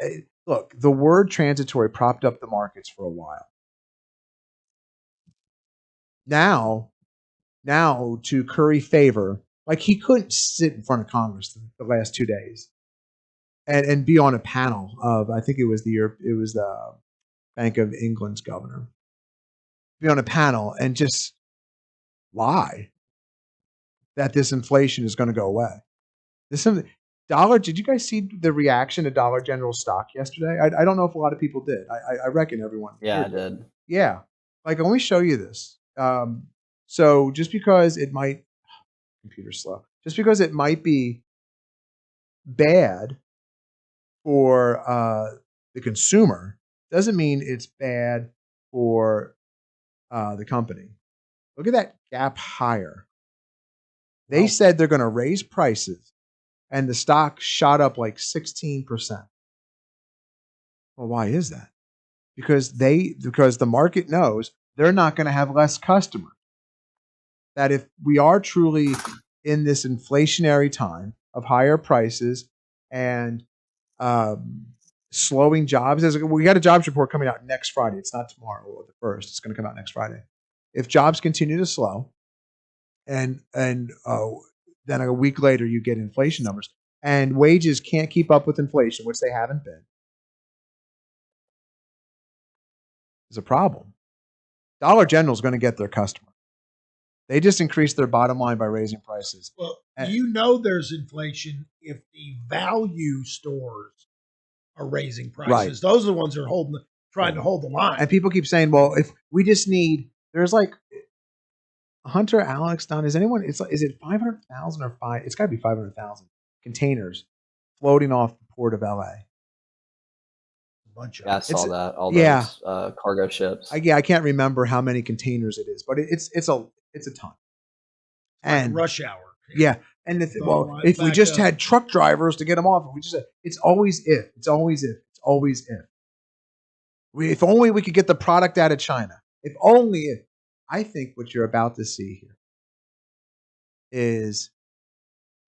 look, the word transitory propped up the markets for a while. Now to curry favor, like he couldn't sit in front of Congress the last 2 days and be on a panel of, I think it was the Bank of England's governor, be on a panel and just lie that this inflation is going to go away. Did you guys see the reaction to Dollar General stock yesterday? I don't know if a lot of people did. I reckon everyone. Yeah, I did. Yeah. Like, let me show you this. So just because it might, computer's slow, just because it might be bad for the consumer doesn't mean it's bad for the company. Look at that gap higher. They said they're going to raise prices, and the stock shot up like 16%. Well, why is that? Because the market knows they're not going to have less customers. That if we are truly in this inflationary time of higher prices and slowing jobs, we got a jobs report coming out next Friday. It's not tomorrow or the 1st. It's going to come out next Friday. If jobs continue to slow, and then a week later you get inflation numbers, and wages can't keep up with inflation, which they haven't been, is a problem. Dollar General is going to get their customer. They just increased their bottom line by raising prices. Well, there's inflation if the value stores are raising prices. Right. Those are the ones that are trying to hold the line. And people keep saying, well, if we just need, there's like Hunter, Alex, Don, is it 500,000 or five? It's got to be 500,000 containers floating off the port of LA. bunch of. Yeah, I saw that. All those cargo ships. I can't remember how many containers it is, but it's a ton. And like rush hour. Yeah, and if we just had truck drivers to get them off, it's always if. If only we could get the product out of China. If only if. I think what you're about to see here is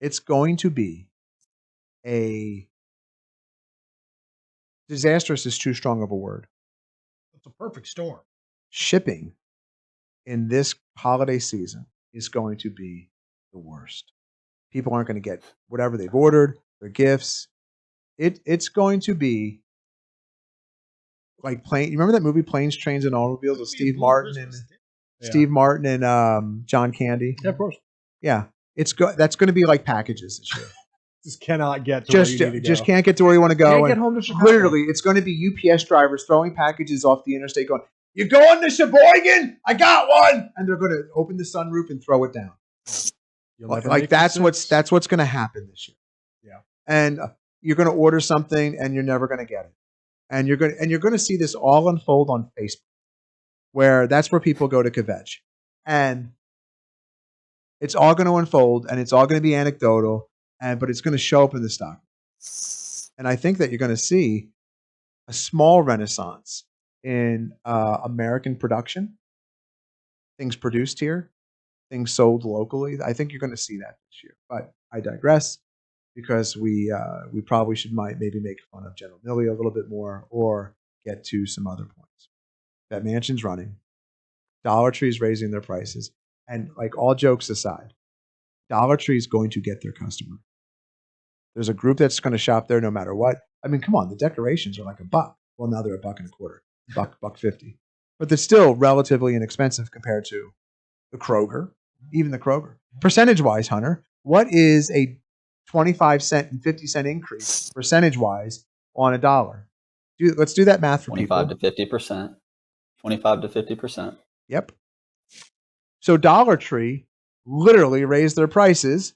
it's going to be a disastrous is too strong of a word. It's a perfect storm. Shipping in this holiday season is going to be the worst. People aren't going to get whatever they've ordered, their gifts. It's going to be like plane. You remember that movie Planes, Trains, and Automobiles with Steve Martin and John Candy? Yeah, of course. Yeah, that's going to be like packages this year. Just cannot get to where you need to go. Just can't get to where you want to go. Can't get home to Chicago. Literally, it's going to be UPS drivers throwing packages off the interstate going, "You going to Sheboygan? I got one!" And they're going to open the sunroof and throw it down. Like that's what's going to happen this year. Yeah. And you're going to order something and you're never going to get it. And you're going to see this all unfold on Facebook, where that's where people go to kvetch. And it's all going to unfold and it's all going to be anecdotal, but it's going to show up in the stock. And I think that you're going to see a small renaissance in American production, things produced here, things sold locally. I think you're going to see that this year. But I digress, because we probably should maybe make fun of General Milley a little bit more, or get to some other points. That Manchin's running. Dollar Tree is raising their prices. And like, all jokes aside, Dollar Tree is going to get their customer. There's a group that's going to shop there no matter what. I mean, come on, the decorations are like $1. Well, now they're $1.25, $1.50. But they're still relatively inexpensive compared to the Kroger, even the Kroger. Percentage-wise, Hunter, what is a 25-cent and 50-cent increase percentage-wise on $1? Let's do that math for 25 to 50%. 25 to 50%. Yep. So Dollar Tree literally raised their prices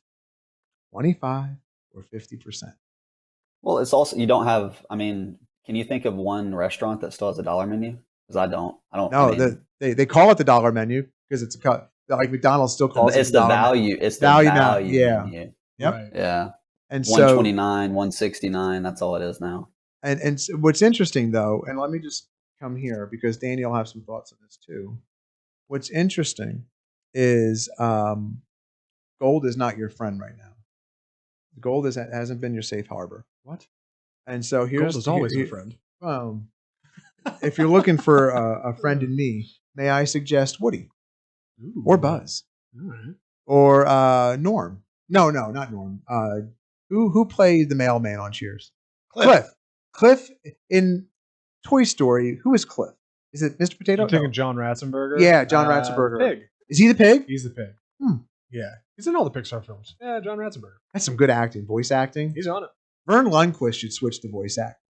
25 or 50%. Well, it's also, you don't have, I mean, can you think of one restaurant that still has a dollar menu? Because I don't. No, I mean, they call it the dollar menu because it's a cut. Like McDonald's still calls it's it the value. Menu. It's the value menu. Yep. Right. Yeah. And 129, 169. That's all it is now. And what's interesting though, and let me just come here because Danny will have some thoughts on this too. What's interesting is gold is not your friend right now. Gold hasn't been your safe harbor. What? And so gold is always your friend. If you're looking for a friend in me, may I suggest Woody? Ooh. Or Buzz? All right. Or Norm? No, not Norm. Who played the mailman on Cheers? Cliff. Cliff in Toy Story. Who is Cliff? Is it Mr. Potato? You're thinking John Ratzenberger? Yeah, John Ratzenberger. Pig. Is he the pig? He's the pig. Hmm. Yeah. He's in all the Pixar films. Yeah, John Ratzenberger. That's some good acting, voice acting. He's on it. Vern Lundquist should switch to voice acting.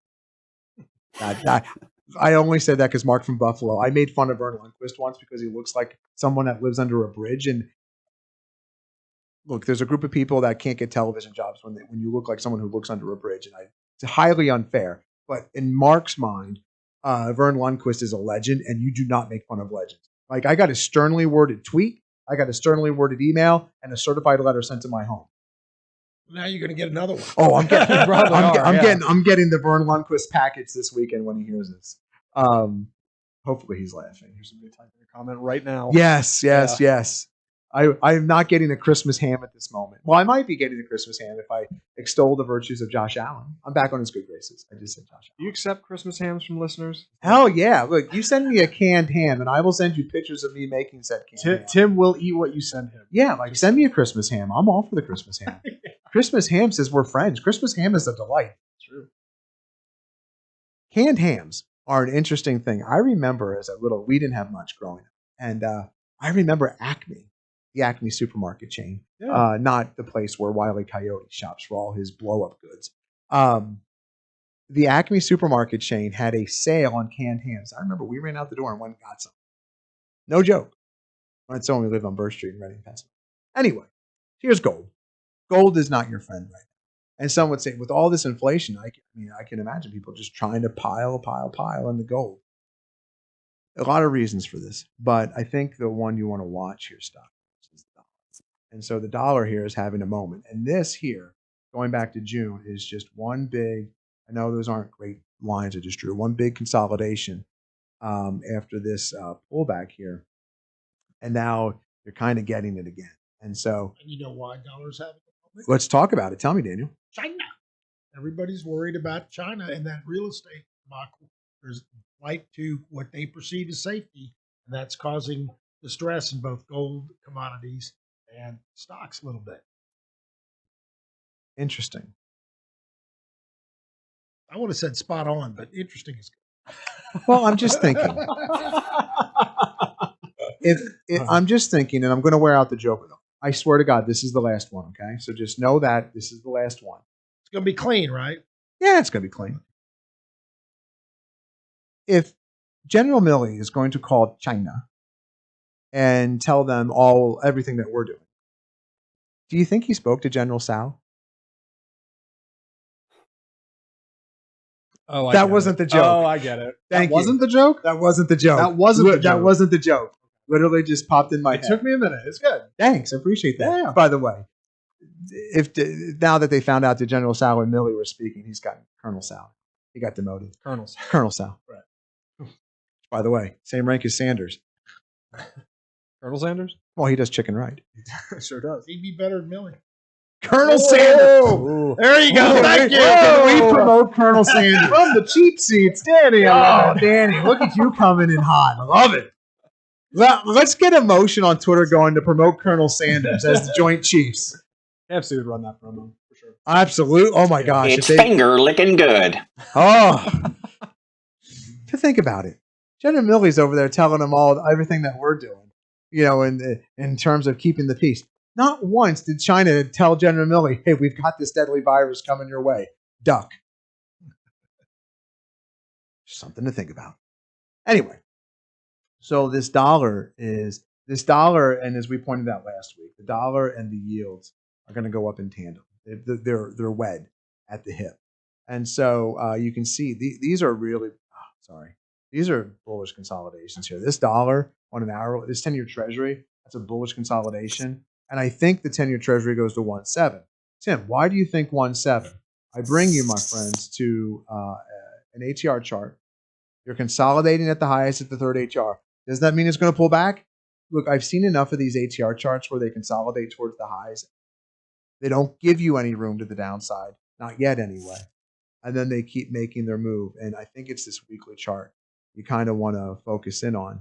I only said that because Mark from Buffalo. I made fun of Vern Lundquist once because he looks like someone that lives under a bridge. And look, there's a group of people that can't get television jobs when you look like someone who looks under a bridge. And it's highly unfair. But in Mark's mind, Vern Lundquist is a legend, and you do not make fun of legends. Like, I got a sternly worded tweet, I got a sternly worded email, and a certified letter sent to my home. Now you're going to get another one. Oh, I'm getting the Vern Lundquist package this weekend when he hears this. Hopefully he's laughing. Here's somebody typing a comment right now. Yes. I'm not getting a Christmas ham at this moment. Well, I might be getting a Christmas ham if I extol the virtues of Josh Allen. I'm back on his good graces. I just said Josh Allen. Do you accept Christmas hams from listeners? Hell yeah. Look, you send me a canned ham, and I will send you pictures of me making said canned ham. Tim will eat what you send him. Yeah, like send me a Christmas ham. I'm all for the Christmas ham. Christmas ham says we're friends. Christmas ham is a delight. True. Canned hams are an interesting thing. I remember we didn't have much growing up. And I remember Acme, the Acme supermarket chain, not the place where Wile E. Coyote shops for all his blow-up goods. The Acme supermarket chain had a sale on canned hams. I remember we ran out the door and went and got some. No joke. That's when we lived on Burr Street in Reading, Pennsylvania. Anyway, here's gold. Gold is not your friend right now. And some would say, with all this inflation, I can imagine people just trying to pile in the gold. A lot of reasons for this, but I think the one you want to watch here, stock, is the dollar. And so the dollar here is having a moment. And this here, going back to June, is just one big, I know those aren't great lines I just drew, one big consolidation after this pullback here. And now you're kind of getting it again. And so, and you know why dollars having a moment? Let's talk about it. Tell me, Daniel. China. Everybody's worried about China and that real estate debacle. There's flight to what they perceive as safety, and that's causing distress in both gold, commodities, and stocks a little bit. Interesting. I would have said spot on, but interesting is good. Well, I'm just thinking. I'm just thinking, and I'm going to wear out the joke. I swear to God, this is the last one, okay? So just know that this is the last one. It's going to be clean, right? Yeah, it's going to be clean. If General Milley is going to call China and tell them everything that we're doing, do you think he spoke to General Tsao? Oh, that wasn't the joke. Oh, I get it. That wasn't the joke? That wasn't the joke. That wasn't the joke. Literally just popped in my head. It took me a minute. It's good. Thanks. I appreciate that. Yeah. By the way, now that they found out that General Tsao and Milley were speaking, he's got Colonel Tsao. He got demoted. Colonel Tsao. Right. By the way, same rank as Sanders. Colonel Sanders? Well, he does chicken right. Sure does. He'd be better than Milley. Colonel Sanders. There you go. Thank you. Can we promote Colonel Sanders? From the cheap seats, Danny. Danny, look at you coming in hot. I love it. Let's get a motion on Twitter going to promote Colonel Sanders as the Joint Chiefs. FC would run that promo for sure. Absolutely. Oh my gosh. It's finger licking good. Oh. To think about it. General Milley's over there telling them everything that we're doing, in terms of keeping the peace. Not once did China tell General Milley, hey, we've got this deadly virus coming your way. Duck. Something to think about. Anyway. So this dollar, and as we pointed out last week, the dollar and the yields are going to go up in tandem. They're wed at the hip, and so you can see these are really these are bullish consolidations here. This dollar on an hour, this 10-year Treasury, that's a bullish consolidation, and I think the 10-year Treasury goes to 1.7. Tim, why do you think 1.7? I bring you, my friends, to an ATR chart. You're consolidating at the highest at the third ATR. Does that mean it's going to pull back? Look, I've seen enough of these ATR charts where they consolidate towards the highs. They don't give you any room to the downside, not yet anyway. And then they keep making their move. And I think it's this weekly chart you kind of want to focus in on.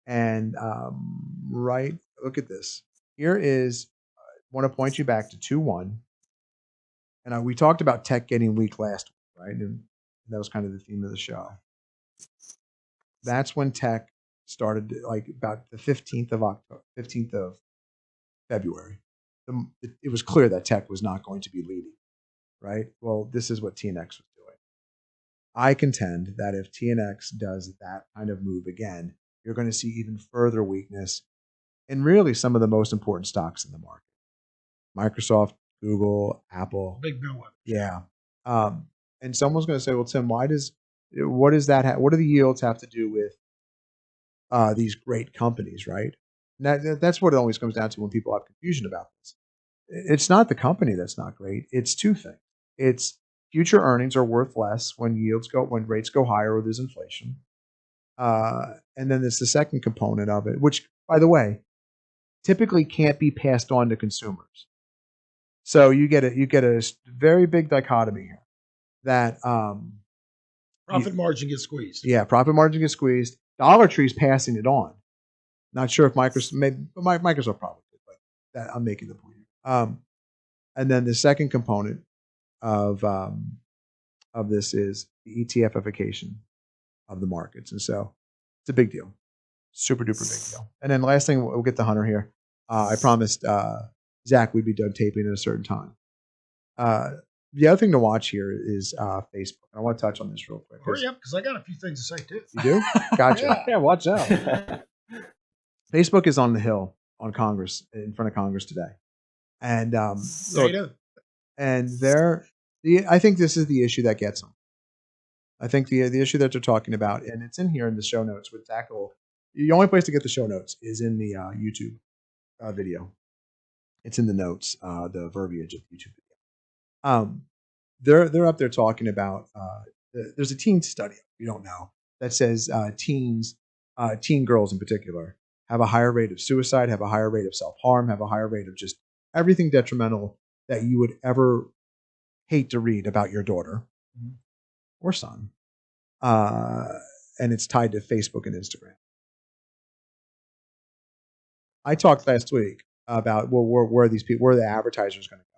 And look at this. Here is, I want to point you back to 2-1. And we talked about tech getting weak last week, right? And that was kind of the theme of the show. That's when tech started, like about the 15th of February. It was clear that tech was not going to be leading, right? Well, this is what TNX was doing. I contend that if TNX does that kind of move again, you're going to see even further weakness in really some of the most important stocks in the market. Microsoft, Google, Apple. Big bill one. Yeah. And someone's going to say, well, Tim, what do the yields have to do with these great companies, right? That's what it always comes down to when people have confusion about this. It's not the company that's not great. It's two things. It's future earnings are worth less when rates go higher or there's inflation. And then there's the second component of it, which, by the way, typically can't be passed on to consumers. So you get a very big dichotomy here that profit margin gets squeezed. Yeah, profit margin gets squeezed. Dollar Tree's passing it on. Not sure if Microsoft probably did, but I'm making the point. And then the second component of this is the ETFification of the markets, and so it's a big deal, super duper big deal. And then the last thing, we'll get to Hunter here. I promised Zach we'd be done taping at a certain time. The other thing to watch here is Facebook. I want to touch on this real quick. Hurry up, because I got a few things to say too. You do? Gotcha. Yeah, watch out. Facebook is on the Hill on Congress, in front of Congress today. And And I think this is the issue that gets them. I think the issue that they're talking about, and it's in here in the show notes with Tackle. The only place to get the show notes is in the YouTube video. It's in the notes, the verbiage of the YouTube video. They're up there talking about there's a teen study, you don't know, that says teen girls in particular, have a higher rate of suicide, have a higher rate of self-harm, have a higher rate of just everything detrimental that you would ever hate to read about your daughter or son. And it's tied to Facebook and Instagram. I talked last week about where are these people, where are the advertisers going to go?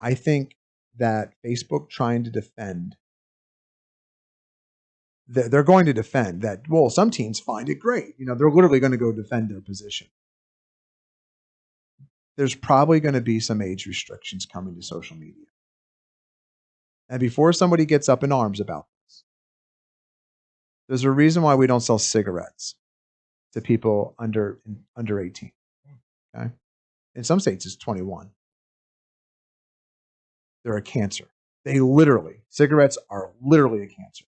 I think that Facebook trying to defend, they're going to defend that, well, some teens find it great. They're literally going to go defend their position. There's probably going to be some age restrictions coming to social media. And before somebody gets up in arms about this, there's a reason why we don't sell cigarettes to people under 18. Okay? In some states, it's 21. They're a cancer. Cigarettes are literally a cancer.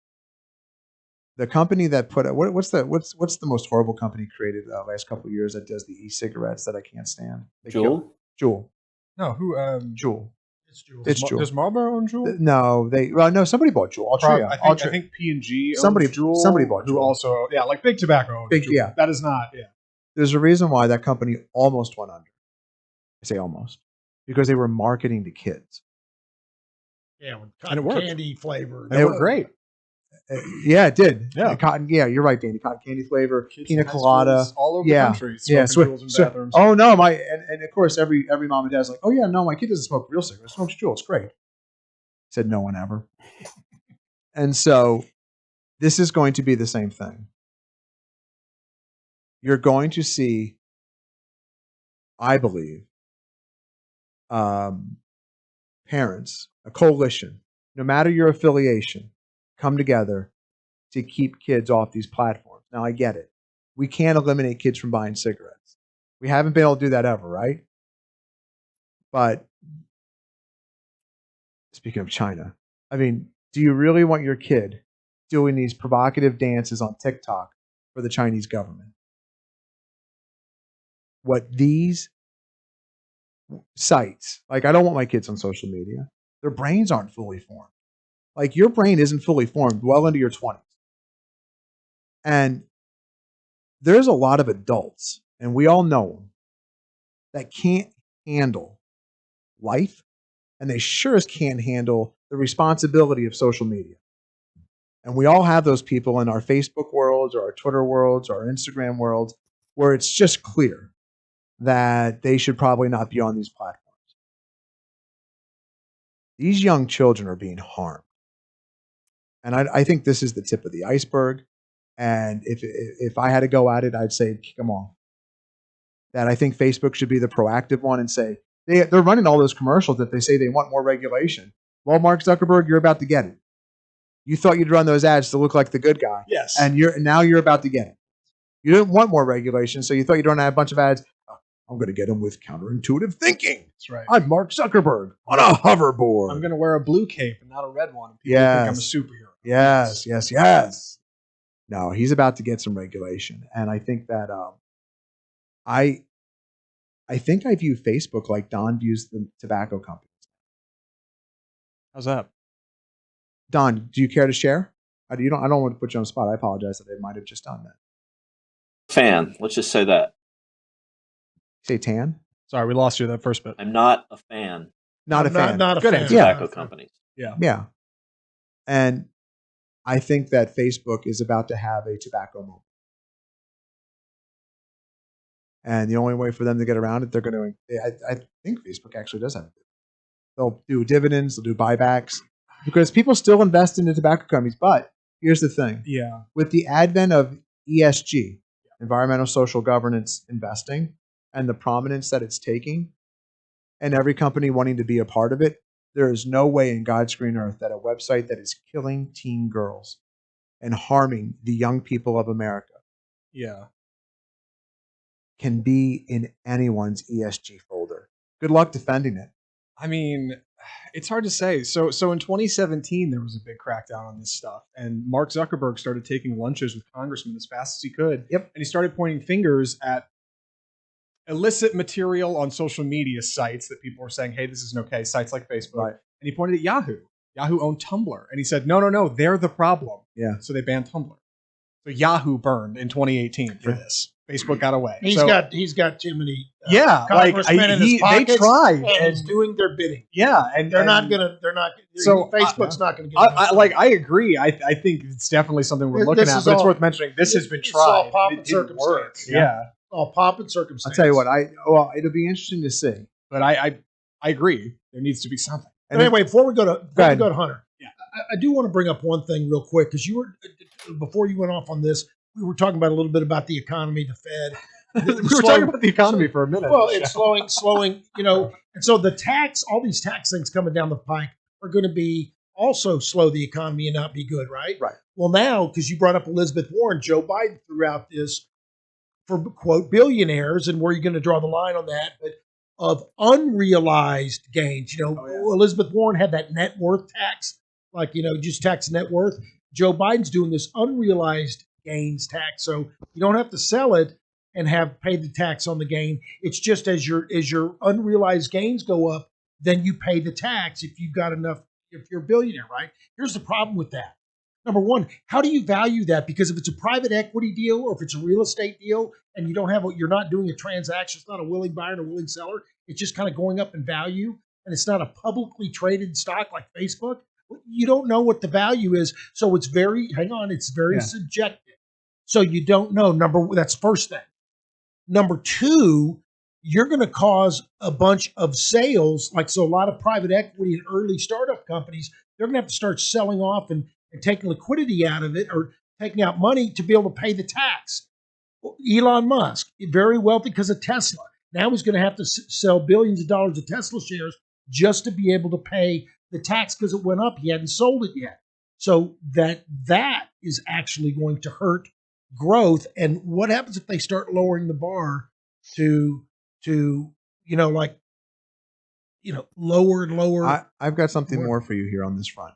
The company that put what's the most horrible company created the last couple of years that does the e-cigarettes that I can't stand? Juul? Juul. No, who? Juul. It's Jules. It's Juul. Does Marlboro own Juul? No, somebody bought Juul. I think P&G owns Juul. Somebody bought Juul. Who Juul. Also, like Big Tobacco owns Juul. Yeah. That is not, There's a reason why that company almost went under. I say almost. Because they were marketing to kids. Yeah, with And it worked. candy flavor. They were great. Yeah, it did. Yeah. Cotton. Yeah, you're right, Danny. Cotton candy flavor, Kids pina in high colada, schools all over yeah, the country. yeah. Juuls in bathrooms. Oh no, and of course every mom and dad's like, oh yeah, no, my kid doesn't smoke real cigarettes. Smokes Juul. It's great. Said no one ever. And so this is going to be the same thing. You're going to see, I believe, parents, a coalition, no matter your affiliation, come together to keep kids off these platforms. Now, I get it. We can't eliminate kids from buying cigarettes. We haven't been able to do that ever, right? But speaking of China, I mean, do you really want your kid doing these provocative dances on TikTok for the Chinese government? What these sites, like, I don't want my kids on social media. Their brains aren't fully formed. Like, your brain isn't fully formed well into your 20s. And there's a lot of adults, and we all know them, that can't handle life, and they sure as can't handle the responsibility of social media. And we all have those people in our Facebook worlds or our Twitter worlds or our Instagram worlds where it's just clear that they should probably not be on these platforms. These young children are being harmed. And I think this is the tip of the iceberg. And if I had to go at it, I'd say kick them off. That I think Facebook should be the proactive one and say, they're running all those commercials that they say they want more regulation. Well, Mark Zuckerberg, you're about to get it. You thought you'd run those ads to look like the good guy. Yes. And now you're about to get it. You didn't want more regulation, so you thought you'd run a bunch of ads. Oh, I'm going to get them with counterintuitive thinking. That's right. I'm Mark Zuckerberg on a hoverboard. I'm going to wear a blue cape and not a red one. People think I'm a superhero. Yes. No, he's about to get some regulation. And I think that I think I view Facebook like Don views the tobacco companies. How's that? Don, do you care to share? I don't want to put you on the spot. I apologize that I might have just done that. Fan. Let's just say that. Say tan? Sorry, we lost you that first bit. I'm not a fan. Not a fan. Not a Good fan. answer. Tobacco companies. Yeah. And I think that Facebook is about to have a tobacco moment. And the only way for them to get around it, they're going to, I think Facebook actually does have it. They'll do dividends, they'll do buybacks, because people still invest in the tobacco companies. But here's the thing. Yeah. With the advent of ESG, environmental social governance investing, and the prominence that it's taking, and every company wanting to be a part of it, there is no way in God's green earth that a website that is killing teen girls and harming the young people of America Yeah. can be in anyone's ESG folder. Good luck defending it. I mean, it's hard to say. So in 2017, there was a big crackdown on this stuff, and Mark Zuckerberg started taking lunches with congressmen as fast as he could. Yep. And he started pointing fingers at illicit material on social media sites that people were saying, hey, this isn't okay, sites like Facebook. Right. And he pointed at Yahoo. Yahoo owned Tumblr. And he said, no, they're the problem. Yeah. So they banned Tumblr. So Yahoo burned in 2018 for this. Facebook got away. He's got too many. Congressmen in his they pockets, tried, and he's doing their bidding. Yeah, and They're not. So Facebook's not gonna get. I agree. I think it's definitely something we're looking at, but it's worth mentioning. This has been tried. All pomp and it didn't work. circumstance. Yeah. All pomp and circumstance. I'll tell you what. It'll be interesting to see. But I agree. There needs to be something. And anyway, before we go to Hunter, yeah, I do want to bring up one thing real quick, because before you went off on this, we were talking about a little bit about the economy, the Fed. We were talking about the economy for a minute. Well, it's slowing, and so all these tax things coming down the pike are going to be also slow the economy and not be good, right? Right. Well, now, because you brought up Elizabeth Warren, Joe Biden threw out this for, quote, billionaires, and where are you going to draw the line on that? But of unrealized gains, Elizabeth Warren had that net worth tax, just tax net worth. Joe Biden's doing this unrealized gains tax, so you don't have to sell it and have paid the tax on the gain. It's just as your unrealized gains go up, then you pay the tax if you've got enough, if you're a billionaire, right? Here's the problem with that. Number one, how do you value that? Because if it's a private equity deal or if it's a real estate deal and you're not doing a transaction, it's not a willing buyer and a willing seller, it's just kind of going up in value, and it's not a publicly traded stock like Facebook, you don't know what the value is. So it's very subjective. So you don't know. That's first thing. Number two, you're going to cause a bunch of sales. So a lot of private equity and early startup companies, they're going to have to start selling off and taking liquidity out of it, or taking out money to be able to pay the tax. Elon Musk, very wealthy because of Tesla. Now he's going to have to sell billions of dollars of Tesla shares just to be able to pay the tax because it went up. He hadn't sold it yet. So that is actually going to hurt growth. And what happens if they start lowering the bar to lower and lower? I've got something more for you here on this front.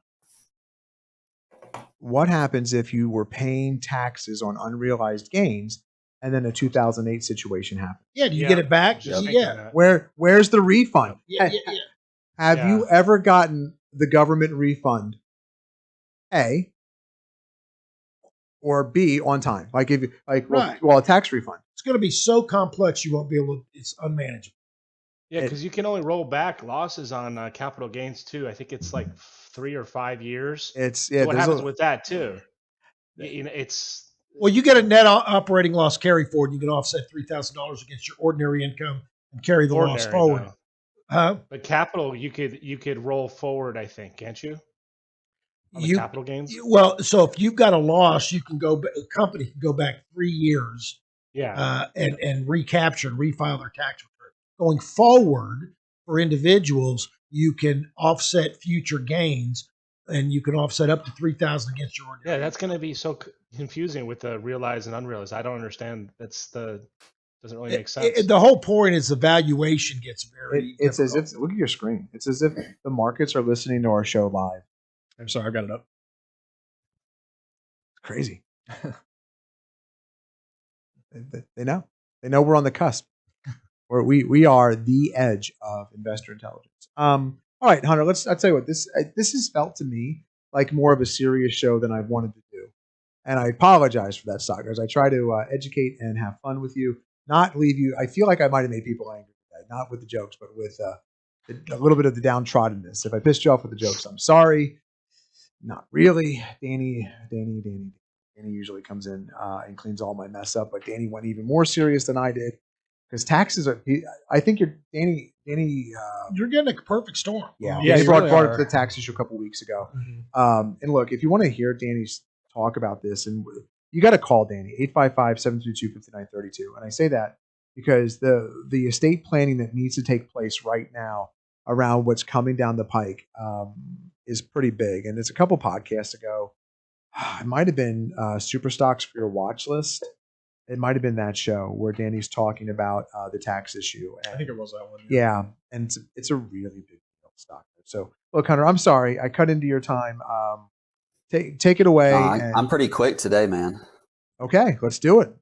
What happens if you were paying taxes on unrealized gains and then a 2008 situation happened? Yeah, do you get it back? Yeah. Where's the refund? Yeah. Have you ever gotten the government refund, A, or B, on time? A tax refund. It's going to be so complex you won't be able to. It's unmanageable. Yeah, because you can only roll back losses on capital gains too. I think it's like 3 or 5 years. So what happens with that too? It's you get a net operating loss carry forward. You can offset $3,000 against your ordinary income and carry the loss forward. But capital, you could roll forward, I think, can't you? On the capital gains. Well, so if you've got a loss, a company can go back 3 years. Yeah. And recapture and refile their tax return. Going forward, for individuals, you can offset future gains, and you can offset up to $3,000 against your ordinary. Yeah, that's going to be so confusing with the realized and unrealized. I don't understand. Doesn't really make sense. The whole point is the valuation gets very. It's as if, look at your screen. It's as if the markets are listening to our show live. I'm sorry, I got it up. It's crazy. They know. They know we're on the cusp. We are the edge of investor intelligence. All right, Hunter. I'll tell you what. This has felt to me like more of a serious show than I've wanted to do, and I apologize for that, suckers. I try to educate and have fun with you, not leave you. I feel like I might have made people angry today, not with the jokes, but with a little bit of the downtroddenness. If I pissed you off with the jokes, I'm sorry. Not really. Danny usually comes in and cleans all my mess up, but Danny went even more serious than I did. Because taxes are, I think Danny. You're getting a perfect storm. Yeah, he brought really it to the tax issue a couple weeks ago. Mm-hmm. And look, if you want to hear Danny's talk about this, and you got to call Danny 855-722-5932. And I say that because the estate planning that needs to take place right now around what's coming down the pike is pretty big. And it's a couple podcasts ago. It might have been Super Stocks for Your Watch List. It might have been that show where Danny's talking about the tax issue. I think it was that one. Yeah, and it's a really big deal, stock. So, look, Hunter, I'm sorry I cut into your time. Take it away. I'm pretty quick today, man. Okay, let's do it.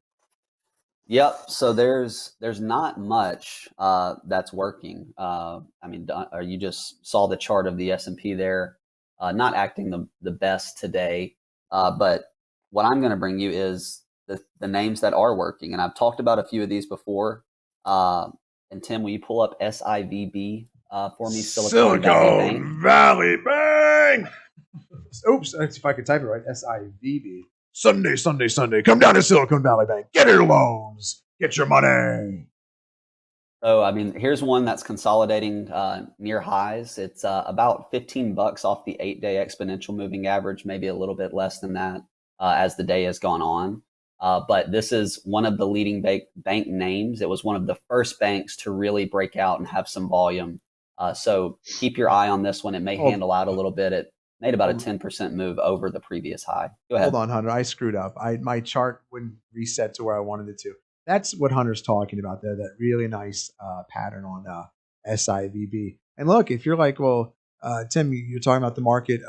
Yep. So there's not much that's working. I mean, you just saw the chart of the S&P there, not acting the best today. But what I'm going to bring you is the names that are working, and I've talked about a few of these before. And Tim, will you pull up SIVB for me? Silicon Valley Bank. Oops, if I could type it right. SIVB. Sunday. Come down to Silicon Valley Bank. Get your loans. Get your money. So, I mean, here's one that's consolidating near highs. It's about $15 off the 8-day exponential moving average, maybe a little bit less than that as the day has gone on. But this is one of the leading bank names. It was one of the first banks to really break out and have some volume. So keep your eye on this one. It may handle out a little bit. It made about a 10% move over the previous high. Go ahead. Hold on, Hunter. I screwed up. My chart wouldn't reset to where I wanted it to. That's what Hunter's talking about there, that really nice pattern on SIVB. And look, if you're like, well, Tim, you're talking about the market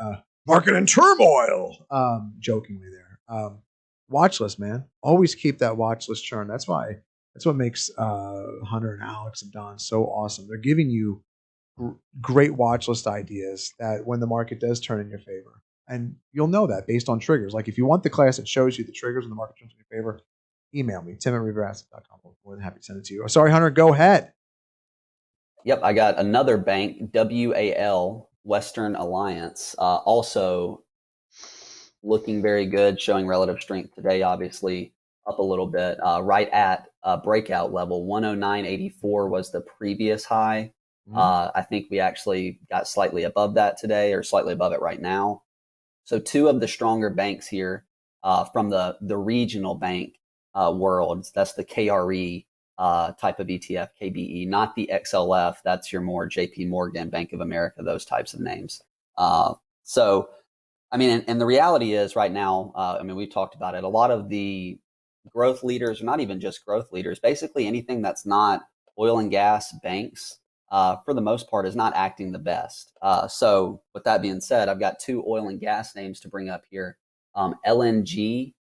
in turmoil, jokingly there. Watch list, man. Always keep that watch list churn. That's what makes Hunter and Alex and Don so awesome. They're giving you great watch list ideas that when the market does turn in your favor. And you'll know that based on triggers. Like if you want the class that shows you the triggers when the market turns in your favor, email me, tim@revereasset.com. I'm more than happy to send it to you. Sorry, Hunter, go ahead. Yep, I got another bank, WAL, Western Alliance, also looking very good, showing relative strength today, obviously up a little bit, right at breakout level. 109.84 was the previous high. I think we actually got slightly above that today, or slightly above it right now. So two of the stronger banks here from the regional bank world. That's the KRE type of ETF, KBE, not the XLF. That's your more JP Morgan, Bank of America, those types of names. So, I mean, and the reality is right now, I mean, we've talked about it. A lot of the growth leaders, or not even just growth leaders, basically anything that's not oil and gas banks, for the most part, is not acting the best. So with that being said, I've got two oil and gas names to bring up here. LNG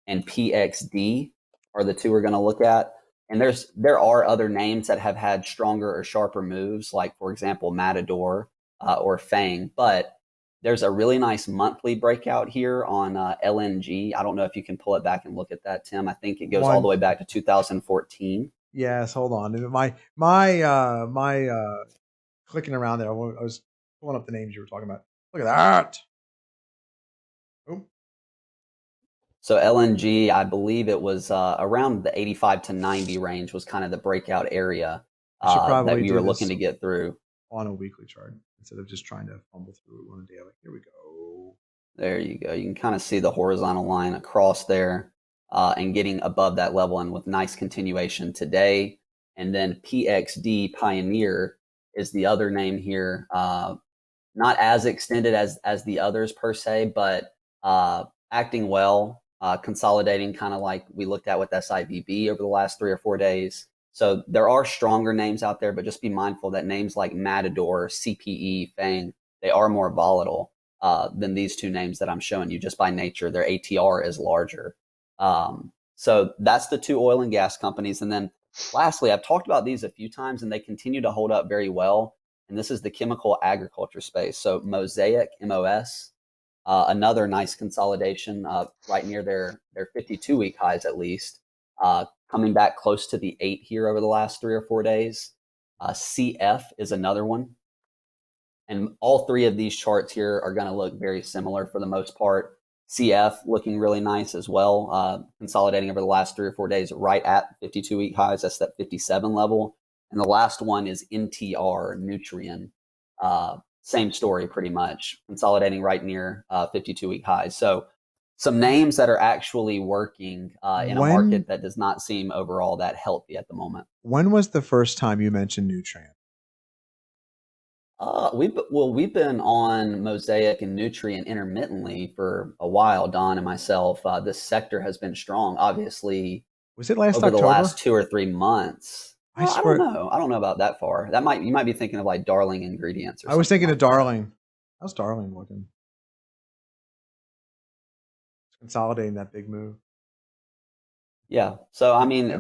and PXD are the two we're going to look at. And there are other names that have had stronger or sharper moves, like, for example, Matador or Fang. But there's a really nice monthly breakout here on LNG. I don't know if you can pull it back and look at that, Tim. I think it goes all the way back to 2014. Yes, hold on. My clicking around there, I was pulling up the names you were talking about. Look at that. Oh. So LNG, I believe it was around the 85 to 90 range was kind of the breakout area that we were looking to get through. On a weekly chart instead of just trying to fumble through it on a daily. Here we go. There you go. You can kind of see the horizontal line across there and getting above that level, and with nice continuation today. And then PXD, Pioneer, is the other name here. Not as extended as the others per se, but acting well, consolidating, kind of like we looked at with SIVB over the last 3 or 4 days. So there are stronger names out there, but just be mindful that names like Matador, CPE, Fang, they are more volatile than these two names that I'm showing you just by nature. Their ATR is larger. So that's the two oil and gas companies. And then lastly, I've talked about these a few times and they continue to hold up very well. And this is the chemical agriculture space. So Mosaic, MOS, another nice consolidation right near their 52-week highs at least. Coming back close to the 8 here over the last 3 or 4 days. CF is another one. And all three of these charts here are going to look very similar for the most part. CF looking really nice as well, consolidating over the last 3 or 4 days right at 52-week highs. That's that 57 level. And the last one is NTR, Nutrien. Same story pretty much, consolidating right near 52-week highs. So some names that are actually working in a market that does not seem overall that healthy at the moment. When was the first time you mentioned Nutrien? We've been on Mosaic and Nutrien intermittently for a while, Don and myself. This sector has been strong. Obviously, Was it last over October? the last 2 or 3 months. I I swear. don't know. I don't know about that far. You might be thinking of like Darling Ingredients or I was thinking like of Darling. How's Darling looking? Consolidating that big move. Yeah. So I mean,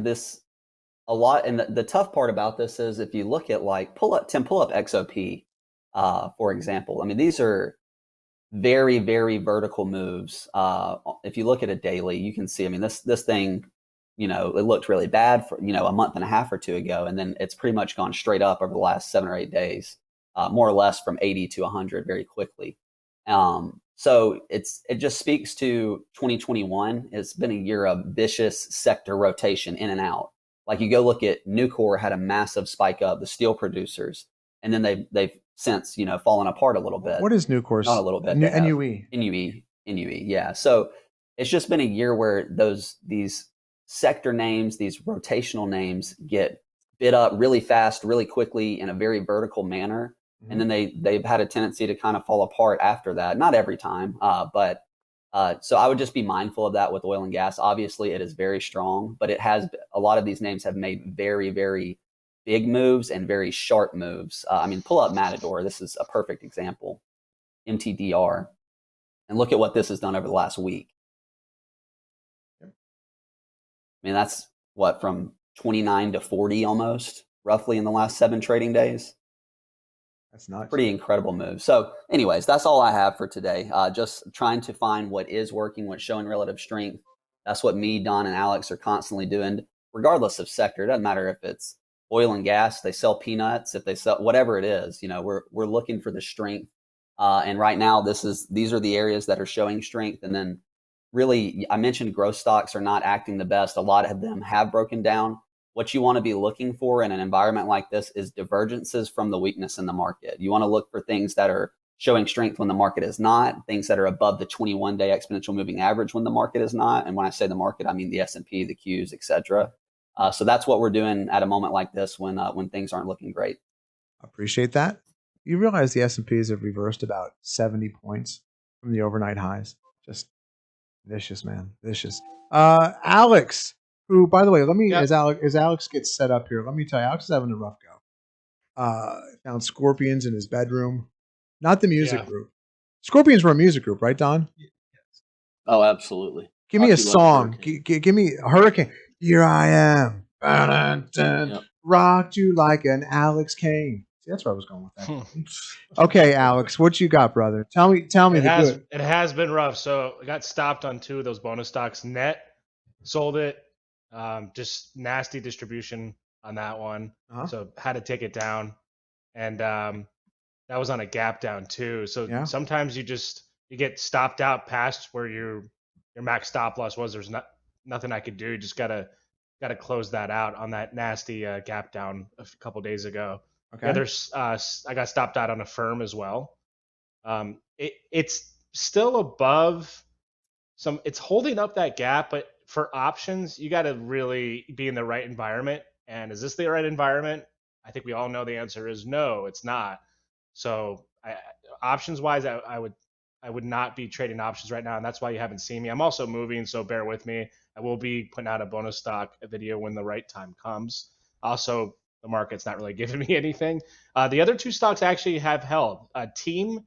a lot, and the tough part about this is if you look at like pull up XOP, for example. I mean, these are very, very vertical moves. If you look at a daily, you can see. I mean, this thing, it looked really bad for a month and a half or two ago, and then it's pretty much gone straight up over the last 7 or 8 days, more or less from 80 to 100 very quickly. So it just speaks to 2021. It's been a year of vicious sector rotation in and out. Like you go look at Nucor had a massive spike up, the steel producers, and then they've since fallen apart a little bit. What is Nucor? Not a little bit. NUE. NUE. Yeah. So it's just been a year where these sector names, these rotational names, get bid up really fast, really quickly in a very vertical manner, and then they've had a tendency to kind of fall apart after that. Not every time, but. So I would just be mindful of that with oil and gas. Obviously, it is very strong, but a lot of these names have made very, very big moves and very sharp moves. I mean, pull up Matador. This is a perfect example. MTDR, and look at what this has done over the last week. I mean, that's what, from 29 to 40 almost, roughly in the last 7 trading days. That's nuts. Pretty incredible move. So anyways, that's all I have for today. Just trying to find what is working, what's showing relative strength. That's what me, Don, and Alex are constantly doing, regardless of sector. It doesn't matter if it's oil and gas, they sell peanuts, if they sell whatever it is, we're looking for the strength. And right now, these are the areas that are showing strength. And then really, I mentioned growth stocks are not acting the best. A lot of them have broken down. What you want to be looking for in an environment like this is divergences from the weakness in the market. You want to look for things that are showing strength when the market is not, things that are above the 21-day exponential moving average when the market is not. And when I say the market, I mean the S&P, the Qs, etc. So that's what we're doing at a moment like this when things aren't looking great. Appreciate that. You realize the S&Ps have reversed about 70 points from the overnight highs. Just vicious, man. Vicious. Alex, who, by the way, as Alex gets set up here, let me tell you, Alex is having a rough go. Found scorpions in his bedroom. Not the music group. Scorpions were a music group, right, Don? Oh, absolutely. Give me a song. Give me a Hurricane. Here I am. Yep. Rocked you like an Alex Kane. See, that's where I was going with that. Okay, Alex, what you got, brother? Tell me. It has been rough. So I got stopped on 2 of those bonus stocks. Net sold it. Just nasty distribution on that one. So had to take it down, and that was on a gap down too. So sometimes you get stopped out past where your max stop loss was. There's nothing I could do. You just gotta close that out on that nasty gap down a couple days ago. Okay. I got stopped out on a firm as well. It's still above some. It's holding up that gap, but for options, you got to really be in the right environment. And is this the right environment? I think we all know the answer is no, it's not. So options wise, I would not be trading options right now, and that's why you haven't seen me. I'm also moving, so bear with me. I will be putting out a bonus stock video when the right time comes. Also, the market's not really giving me anything. The other 2 stocks actually have held. Team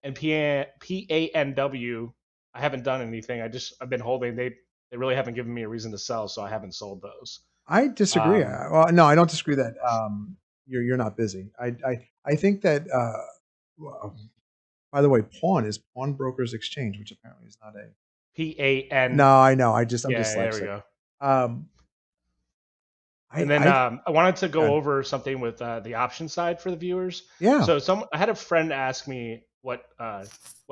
and PANW, I haven't done anything. I've been holding. They really haven't given me a reason to sell, so I haven't sold those. I disagree. No, I don't disagree that you're not busy. I think that. By the way, Pawn is Pawnbrokers Exchange, which apparently is not a PAN. No, I know. I'm dyslexic. There we go. I wanted to go over something with the option side for the viewers. Yeah. So I had a friend ask me what a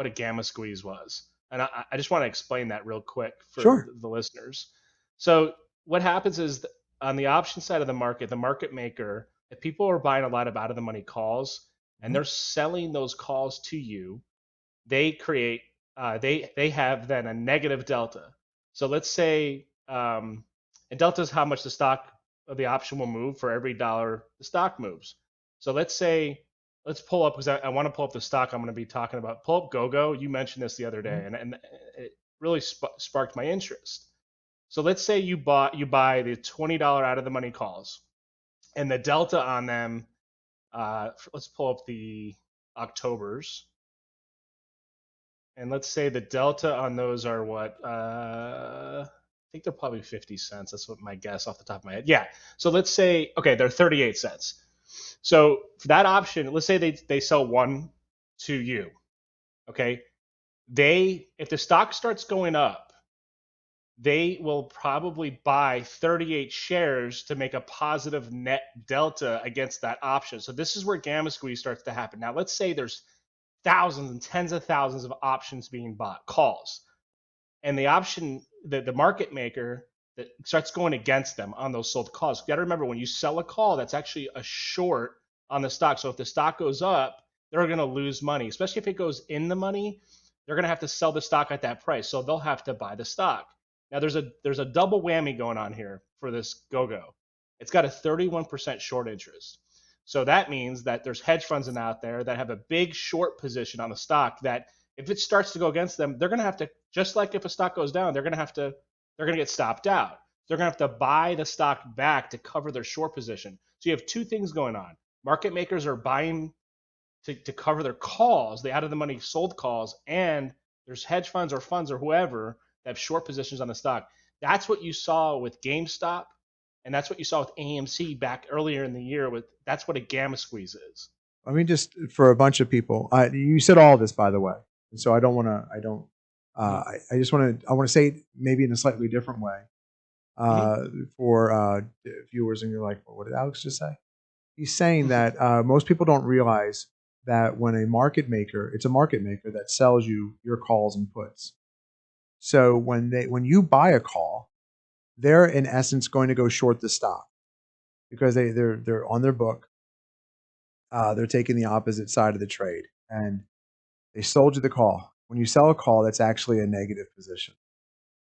gamma squeeze was, and I just want to explain that real quick for the listeners. So what happens is on the option side of the market maker, if people are buying a lot of out of the money calls and they're selling those calls to you, they create they have then a negative delta. So let's say and delta is how much the stock of the option will move for every dollar the stock moves. So let's pull up, because I want to pull up the stock I'm going to be talking about. Pull up GoGo. You mentioned this the other day, and it really sparked my interest. So let's say you buy the $20 out of the money calls, and the delta on them. Let's pull up the Octobers, and let's say the delta on those are what? I think they're probably 50 cents. That's what my guess off the top of my head. Yeah. So let's say, okay, they're 38 cents. So for that option, let's say they sell one to you. Okay. If the stock starts going up, they will probably buy 38 shares to make a positive net delta against that option. So this is where gamma squeeze starts to happen. Now, let's say there's thousands and tens of thousands of options being bought, calls, and the option, the market maker that starts going against them on those sold calls. You got to remember, when you sell a call, that's actually a short on the stock. So if the stock goes up, they're going to lose money, especially if it goes in the money. They're going to have to sell the stock at that price, so they'll have to buy the stock. Now there's a double whammy going on here for this go-go. It's got a 31% short interest. So that means that there's hedge funds out there that have a big short position on the stock that if it starts to go against them, they're going to have to, just like if a stock goes down, they're going to get stopped out. They're going to have to buy the stock back to cover their short position. So you have two things going on. Market makers are buying to cover their calls, the out of the money sold calls, and there's hedge funds or funds or whoever that have short positions on the stock. That's what you saw with GameStop, and that's what you saw with AMC back earlier in the year. That's what a gamma squeeze is. I mean, just for a bunch of people, you said all this, by the way, and so I don't want to. I don't. I just want to. I want to say it maybe in a slightly different way for viewers. And you're like, well, what did Alex just say? He's saying that most people don't realize that when a market maker, it's a market maker that sells you your calls and puts. So when you buy a call, they're in essence going to go short the stock because they're on their book. They're taking the opposite side of the trade, and they sold you the call. When you sell a call, that's actually a negative position,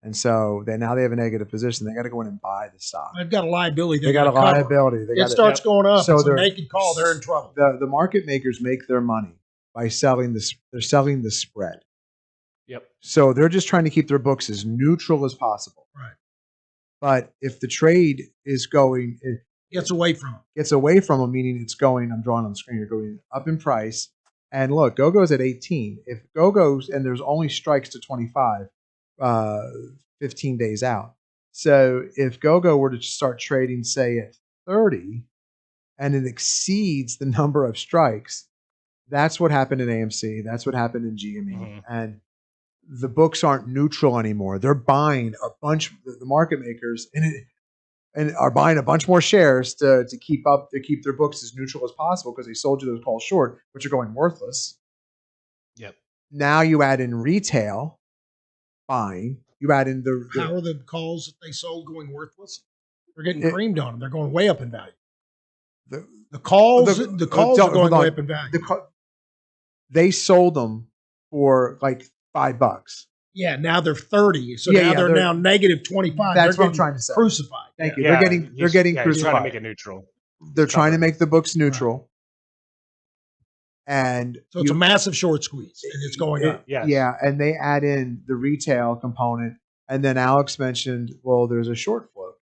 and so now they have a negative position. They got to go in and buy the stock. They've got a liability. They got a liability. It starts going up. So it's a naked call. They're in trouble. The market makers make their money by selling this. They're selling the spread. Yep. So they're just trying to keep their books as neutral as possible. Right. But if the trade is going, gets away from them, meaning it's going, I'm drawing on the screen, you're going up in price. And look, GoGo's at 18. If GoGo's, and there's only strikes to 25, 15 days out. So if GoGo were to start trading, say, at 30, and it exceeds the number of strikes, that's what happened in AMC. That's what happened in GME. Mm-hmm. And the books aren't neutral anymore. They're buying a bunch, the market makers, and are buying a bunch more shares to keep their books as neutral as possible because they sold you those calls short, which are going worthless. Yep. Now you add in retail buying. You add in the how are the calls that they sold going worthless? They're getting creamed on them. They're going way up in value. The calls are going way up in value. They sold them for like $5. Yeah, now they're 30. So now they're negative 25. That's what I'm trying to say. Crucified. Thank you. They're getting crucified. He's trying to make it neutral. They're trying to make the books neutral. Right. And so it's a massive short squeeze, and it's going up. Yeah, and they add in the retail component, and then Alex mentioned, well, there's a short float.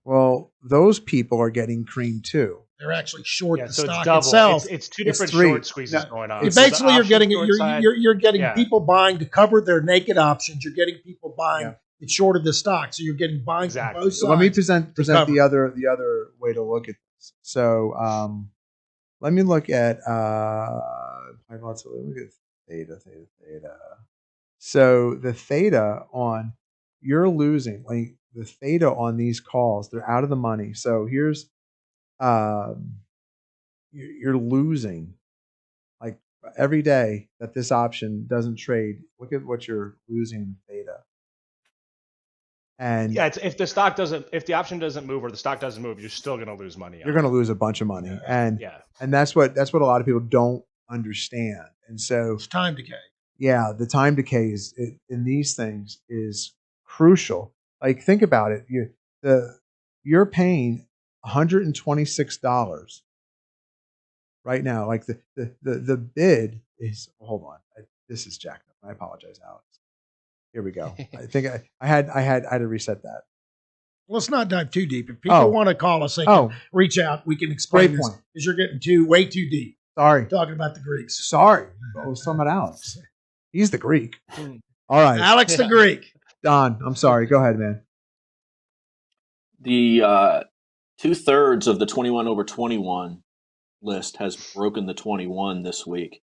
Well, those people are getting creamed too. They're actually short the so stock it's itself. It's two different short squeezes going on. Basically, you're getting people buying to cover their naked options. You're getting people buying it shorted the stock, so you're getting buying from both sides. So let me present the other way to look at this. So let me look at theta. So the theta on you're losing like the theta on these calls, they're out of the money. So here's you're losing like every day that this option doesn't trade. Look at what you're losing in theta. And if the option doesn't move or the stock doesn't move, you're still going to lose money. You're going to lose a bunch of money, and that's what a lot of people don't understand. And so it's time decay. Yeah, the time decay in these things is crucial. Like think about it, you're paying $126 right now. Like the bid is hold on, this is jacked up. I apologize, Alex. Here we go. I think I had to reset that. Let's not dive too deep. If people want to call us, they can reach out. We can explain Great this point. because you're getting way too deep. Sorry. Talking about the Greeks. Sorry. I was talking about Alex. He's the Greek. All right. Alex the Greek. Don, I'm sorry. Go ahead, man. The 2/3 of the 21 over 21 list has broken the 21 this week.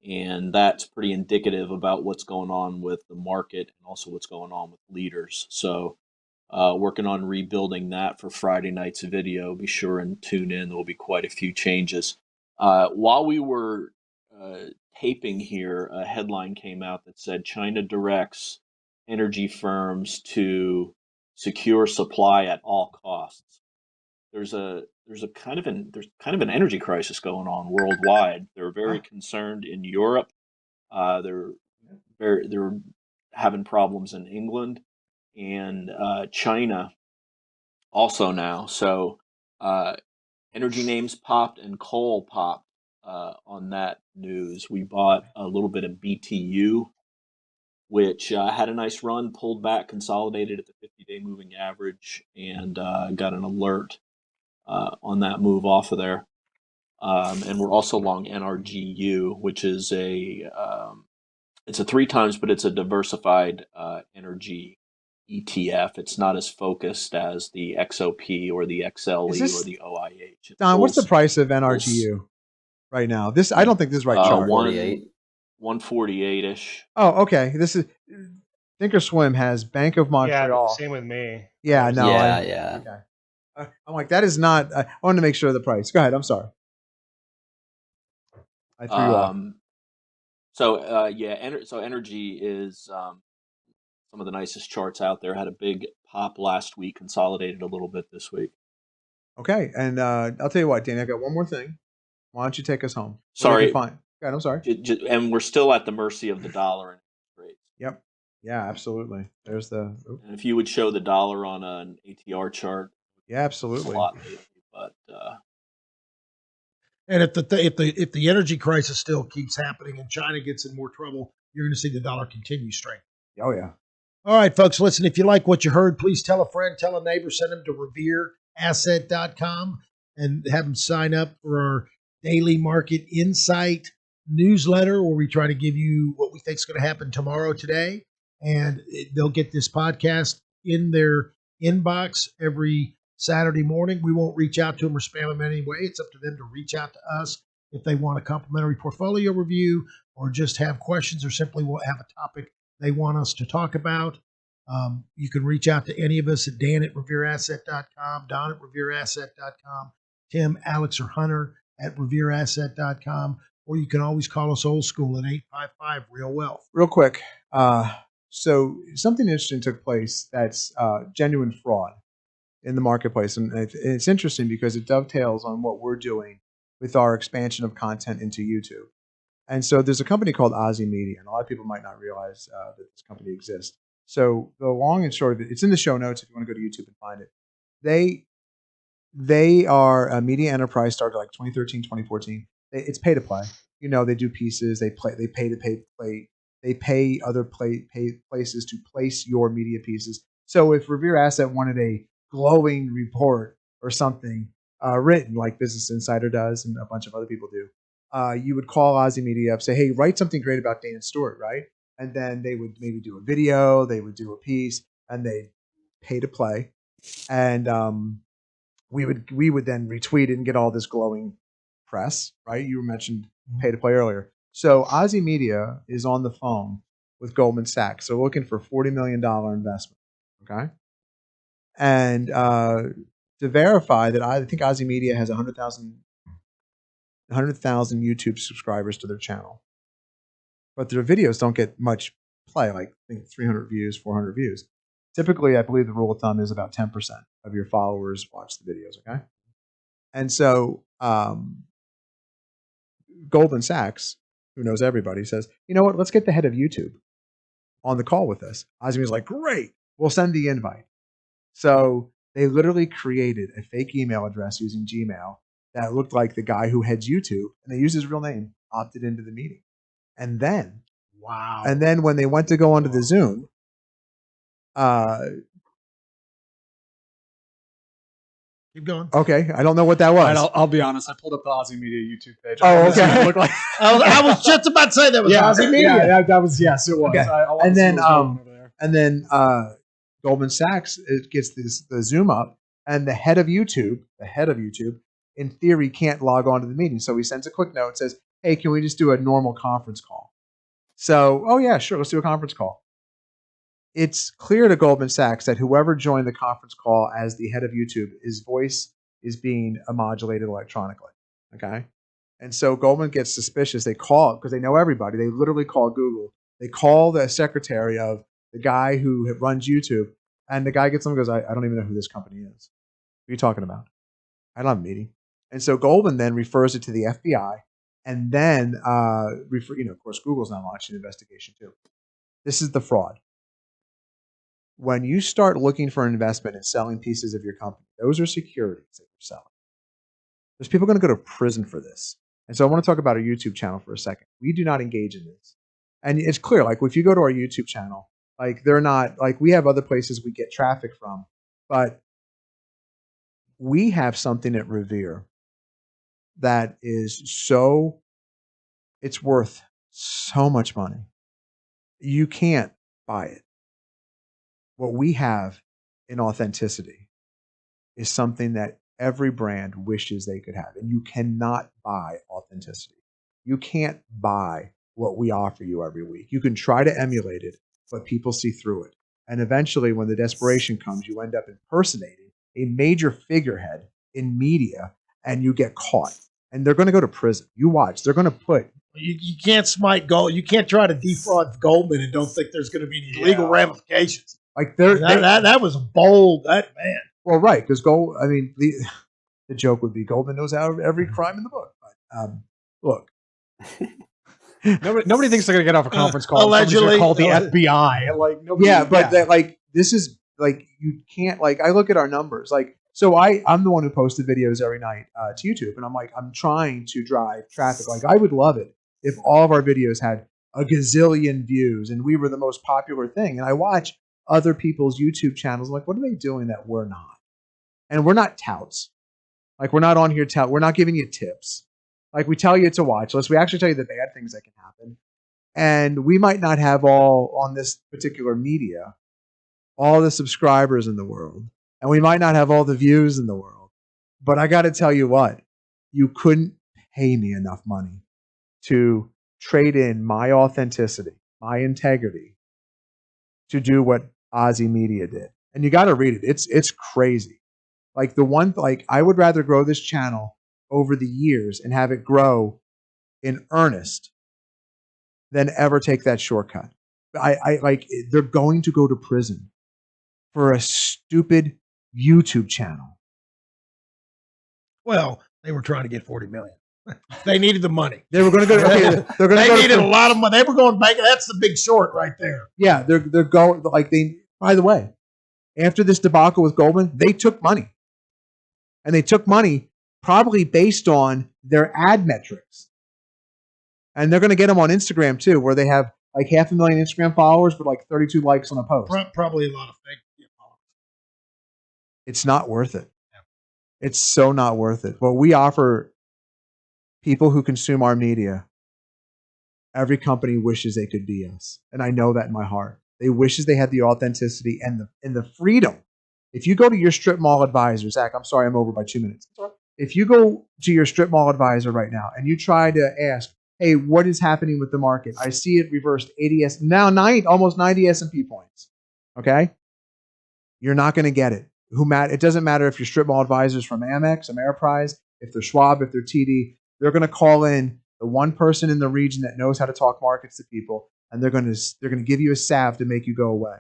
And that's pretty indicative about what's going on with the market and also what's going on with leaders. So working on rebuilding that for Friday night's video. Be sure and tune in. There will be quite a few changes. While we were taping here, a headline came out that said China directs energy firms to secure supply at all costs. There's kind of an energy crisis going on worldwide. They're very concerned in Europe. They're having problems in England and China also now. So energy names popped and coal popped on that news. We bought a little bit of BTU, which had a nice run, pulled back, consolidated at the 50-day moving average, and got an alert on that move off of there. And we're also long NRGU, which is it's a 3 times, but it's a diversified energy ETF. It's not as focused as the XOP or the XLE or the OIH. Don, what's the price of NRGU right now? I don't think this is right chart. 148-ish. Oh, okay. This is Thinkorswim has Bank of Montreal. Yeah, same with me. Yeah, no. Yeah. Okay. I'm like, that is not. I wanted to make sure of the price. Go ahead. I'm sorry. I threw you off. So energy is some of the nicest charts out there. Had a big pop last week, consolidated a little bit this week. Okay, and I'll tell you what, Danny, I got one more thing. Why don't you take us home? Sorry. Fine. God, I'm sorry. And we're still at the mercy of the dollar and rates. Yep. Yeah, absolutely. There's the. And if you would show the dollar on an ATR chart. Yeah, absolutely. A lot lately, but. And if the energy crisis still keeps happening and China gets in more trouble, you're going to see the dollar continue strength. Oh, yeah. All right, folks, listen, if you like what you heard, please tell a friend, tell a neighbor, send them to revereasset.com and have them sign up for our daily market insight newsletter where we try to give you what we think is going to happen tomorrow, today. And they'll get this podcast in their inbox every Saturday morning. We won't reach out to them or spam them anyway. It's up to them to reach out to us if they want a complimentary portfolio review or just have questions or simply have a topic they want us to talk about. You can reach out to any of us at Dan@RevereAsset.com, Don at RevereAsset.com, Tim, Alex, or Hunter at RevereAsset.com, or you can always call us old school at 855-REAL-WEALTH. Real quick. So something interesting took place that's genuine fraud in the marketplace. And it's interesting because it dovetails on what we're doing with our expansion of content into YouTube. And so there's a company called OZY Media, and a lot of people might not realize that this company exists. So the long and short of it, it's in the show notes if you want to go to YouTube and find it. They are a media enterprise, started like 2013, 2014. It's pay to play. You know, they do pieces. They pay other places to place your media pieces. So if Revere Asset wanted a glowing report or something written like Business Insider does and a bunch of other people do, you would call OZY Media up, say, hey, write something great about Dan Stewart, right? And then they would maybe do a video, they would do a piece, and they pay to play. And we would then retweet it and get all this glowing press, right? You mentioned pay to play earlier. So OZY Media is on the phone with Goldman Sachs. So looking for $40 million investment, okay? And to verify that, I think OZY Media has 100,000 YouTube subscribers to their channel. But their videos don't get much play, like I think 300 views, 400 views. Typically, I believe the rule of thumb is about 10% of your followers watch the videos, okay? And so Goldman Sachs, who knows everybody, says, you know what, let's get the head of YouTube on the call with us. OZY was like, great, we'll send the invite. So they literally created a fake email address using Gmail that looked like the guy who heads YouTube, and they used his real name, opted into the meeting. And then when they went to go onto the Zoom, Keep going. Okay, I don't know what that was. All right, I'll be honest. I pulled up the OZY Media YouTube page. Oh, okay. It looked like I was just about to say that was yeah, OZY Media. yeah, that was yes, it was. Okay. I wanted And to see then, what was going on over there. And then Goldman Sachs gets the Zoom up, and the head of YouTube, in theory, can't log on to the meeting. So he sends a quick note and says, "Hey, can we just do a normal conference call?" So, oh yeah, sure, let's do a conference call. It's clear to Goldman Sachs that whoever joined the conference call as the head of YouTube, his voice is being modulated electronically. Okay. And so Goldman gets suspicious. They call because they know everybody. They literally call Google. They call the secretary of the guy who runs YouTube. And the guy gets them and goes, I don't even know who this company is. What are you talking about? I don't have a meeting. And so Goldman then refers it to the FBI. And then, of course, Google's now launching an investigation too. This is the fraud. When you start looking for an investment and selling pieces of your company, those are securities that you're selling. There's people going to go to prison for this. And so I want to talk about our YouTube channel for a second. We do not engage in this. And it's clear, like if you go to our YouTube channel, like they're not, like we have other places we get traffic from, but we have something at Revere that is it's worth so much money. You can't buy it. What we have in authenticity is something that every brand wishes they could have. And you cannot buy authenticity. You can't buy what we offer you every week. You can try to emulate it, but people see through it. And eventually, when the desperation comes, you end up impersonating a major figurehead in media and you get caught. And they're going to go to prison. You watch. They're going to put... You can't smite gold. You can't try to defraud Goldman and don't think there's going to be any legal ramifications. Like that was bold. That man. Well, right, because the joke would be Goldman knows every crime in the book. But look, nobody thinks they're going to get off a conference call. Allegedly, call the FBI. Like nobody, yeah, but this is like you can't like. I look at our numbers, like so. I'm the one who posted videos every night to YouTube, and I'm trying to drive traffic. Like I would love it if all of our videos had a gazillion views and we were the most popular thing. And I watch other people's YouTube channels. I'm like, what are they doing that we're not? And we're not touts. Like we're not on here we're not giving you tips. Like we tell you it's a watch list. We actually tell you the bad things that can happen. And we might not have all on this particular media, all the subscribers in the world. And we might not have all the views in the world. But I got to tell you what, you couldn't pay me enough money to trade in my authenticity, my integrity, to do what OZY Media did. And you got to read it. It's crazy. Like I would rather grow this channel over the years and have it grow in earnest than ever take that shortcut. They're going to go to prison for a stupid YouTube channel. Well, they were trying to get $40 million. They needed the money. They were going to go. Okay, they needed a lot of money. They were going back. That's the big short right there. Yeah, they're going By the way, after this debacle with Goldman, they took money, and they took money probably based on their ad metrics, and they're going to get them on Instagram too, where they have like 500,000 Instagram followers, but like 32 likes on a post. Probably a lot of fake followers. It's not worth it. Yeah. It's so not worth it. What we offer people who consume our media, every company wishes they could be us. And I know that in my heart. They wishes they had the authenticity and the freedom. If you go to your strip mall advisor, Zach, I'm sorry I'm over by 2 minutes. If you go to your strip mall advisor right now and you try to ask, hey, what is happening with the market? I see it reversed 80 almost 90 S&P points. Okay? You're not going to get it. It doesn't matter if your strip mall advisors from Amex, Ameriprise, if they're Schwab, if they're TD. They're going to call in the one person in the region that knows how to talk markets to people, and they're going to give you a salve to make you go away.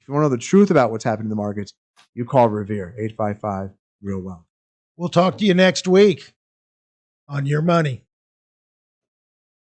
If you want to know the truth about what's happening in the markets, you call Revere, 855-REAL-WEALTH. We'll talk to you next week on Your Money.